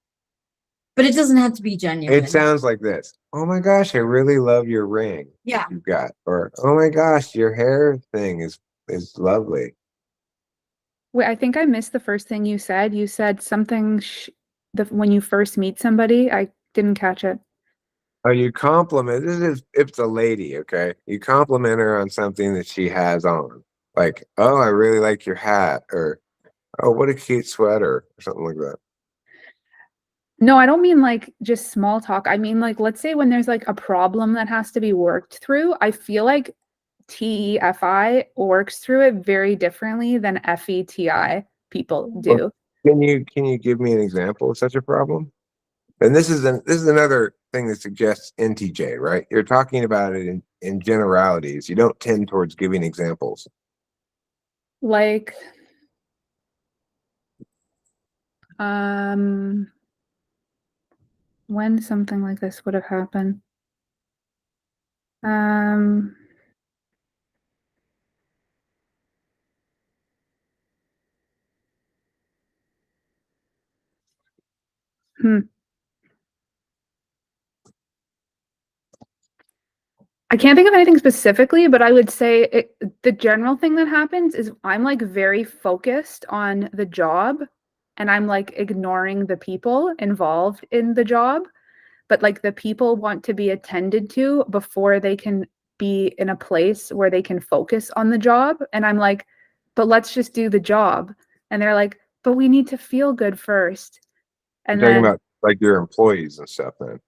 but it doesn't have to be genuine. It sounds like this. Oh my gosh, I really love your ring. Yeah. You've got, or oh my gosh, your hair thing is lovely. Wait, I think I missed the first thing you said. You said something when you first meet somebody. I didn't catch it. Oh, you compliment. This is if it's a lady, okay? You compliment her on something that she has on, like, oh, I really like your hat, or oh, what a cute sweater, or something like that. No, I don't mean like just small talk. I mean like, let's say when there's like a problem that has to be worked through, I feel like TEFI works through it very differently than FETI people do. Can you give me an example of such a problem? And this is another thing that suggests NTJ, right? You're talking about it in generalities. You don't tend towards giving examples. Like, when something like this would have happened. I can't think of anything specifically, but I would say the general thing that happens is I'm like very focused on the job, and I'm like ignoring the people involved in the job. But like the people want to be attended to before they can be in a place where they can focus on the job. And I'm like, but let's just do the job. And they're like, but we need to feel good first. And You're talking then about like your employees and stuff then.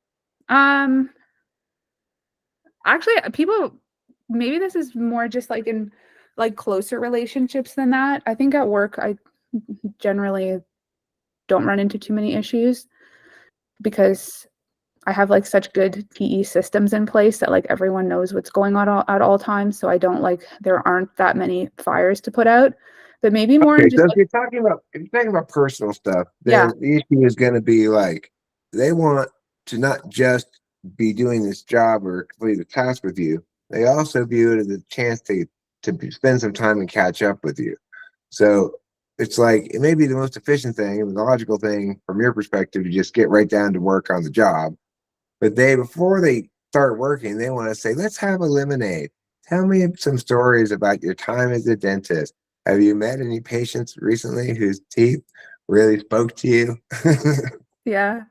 actually people, maybe this is more just like in like closer relationships than that. I think at work I generally don't run into too many issues because I have like such good PE systems in place that like everyone knows what's going on at all times. So I don't like, there aren't that many fires to put out, but maybe more Okay, just so like, if you're talking about personal stuff, yeah, then the issue is going to be like they want to not just be doing this job or complete a task with you. They also view it as a chance spend some time and catch up with you. So it's like it may be the most efficient thing and the logical thing from your perspective to just get right down to work on the job. But before they start working, they want to say, let's have a lemonade. Tell me some stories about your time as a dentist. Have you met any patients recently whose teeth really spoke to you? yeah,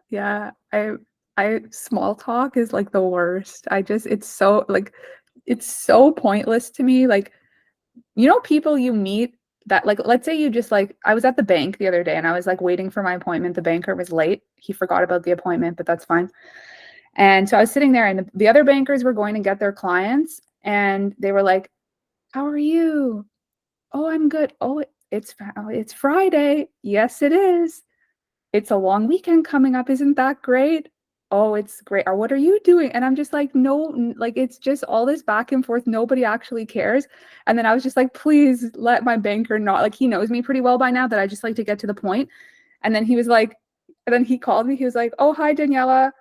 yeah. I small talk is like the worst. It's so like, it's so pointless to me. Like, people you meet that like, let's say you just like, I was at the bank the other day and I was like waiting for my appointment. The banker was late. He forgot about the appointment, but that's fine. And so I was sitting there and the other bankers were going to get their clients and they were like, how are you? Oh, I'm good. Oh, it's Friday. Yes, it is. It's a long weekend coming up. Isn't that great? Oh, it's great. Or what are you doing? And I'm just like, no, like it's just all this back and forth. Nobody actually cares. And then I was just like, please let my banker not, like he knows me pretty well by now that I just like to get to the point. And then he was like, and then he called me. He was like, oh, hi, Daniella.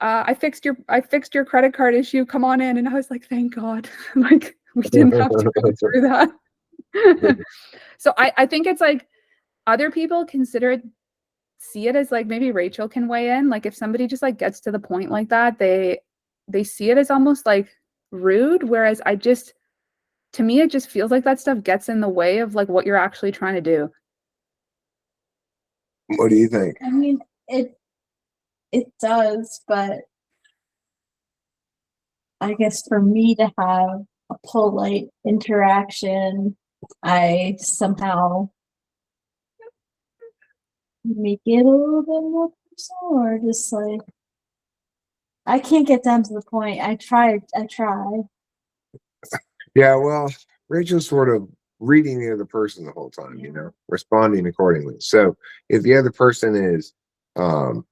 I fixed your credit card issue. Come on in. And I was like, thank God. Like we didn't have to go through that. So I think it's like other people see it as like, maybe Rachel can weigh in. Like if somebody just like gets to the point like that, they see it as almost like rude. Whereas to me, it just feels like that stuff gets in the way of like what you're actually trying to do. What do you think? I mean, it does, but I guess for me to have a polite interaction, I somehow make it a little bit more personal, or just like I can't get down to the point. I try. Yeah, well, Rachel's sort of reading the other person the whole time, you know, responding accordingly. So if the other person is um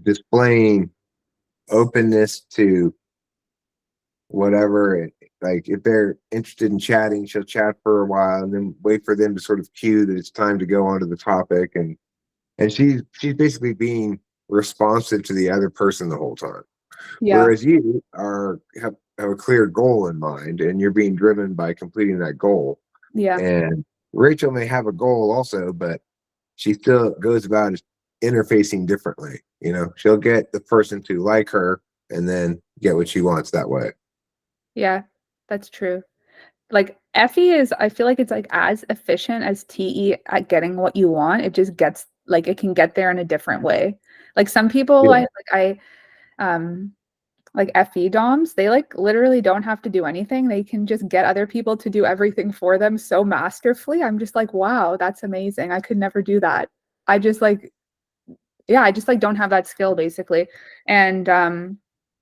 displaying openness to whatever, like if they're interested in chatting, she'll chat for a while and then wait for them to sort of cue that it's time to go on to the topic, and she's basically being responsive to the other person the whole time. Yeah. Whereas you have a clear goal in mind and you're being driven by completing that goal. Yeah. And Rachel may have a goal also, but she still goes about interfacing differently. You know, she'll get the person to like her and then get what she wants that way. Yeah, that's true. Like FE is, I feel like it's like as efficient as TE at getting what you want. It just gets like it can get there in a different way. Like some people, Yeah. like FE DOMs, they like literally don't have to do anything. They can just get other people to do everything for them so masterfully. I'm just like, wow, that's amazing. I could never do that. I just like, yeah, I just like don't have that skill basically. And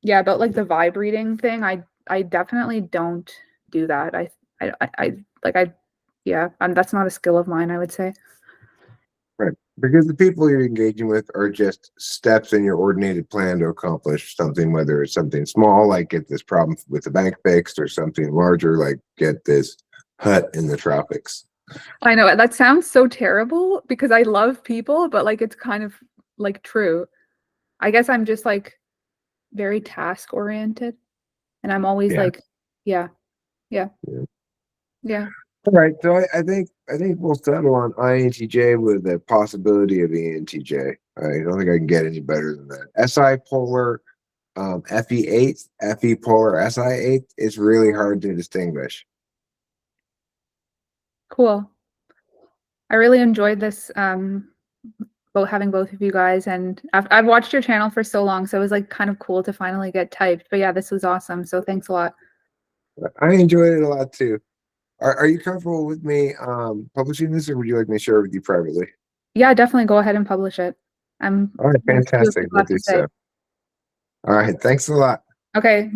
yeah, but like the vibe reading thing, I definitely don't do that. Yeah, that's not a skill of mine, I would say. Right. Because the people you're engaging with are just steps in your ordinated plan to accomplish something, whether it's something small, like get this problem with the bank fixed, or something larger, like get this hut in the tropics. I know that sounds so terrible because I love people, but like it's kind of like true. I guess I'm just like very task oriented, and I'm always Yeah. like, yeah. All right. So I think we'll settle on INTJ with the possibility of ENTJ. I don't think I can get any better than that. SI polar, FE8, FE polar, SI8 is really hard to distinguish. Cool. I really enjoyed this both having both of you guys, and I've watched your channel for so long, so it was like kind of cool to finally get typed. But yeah, this was awesome. So thanks a lot. I enjoyed it a lot too. Are you comfortable with me publishing this, or would you like me to share it with you privately? Yeah, definitely go ahead and publish it. All right, Let's see what fantastic. people We'll have do to say. so. All right, thanks a lot. Okay.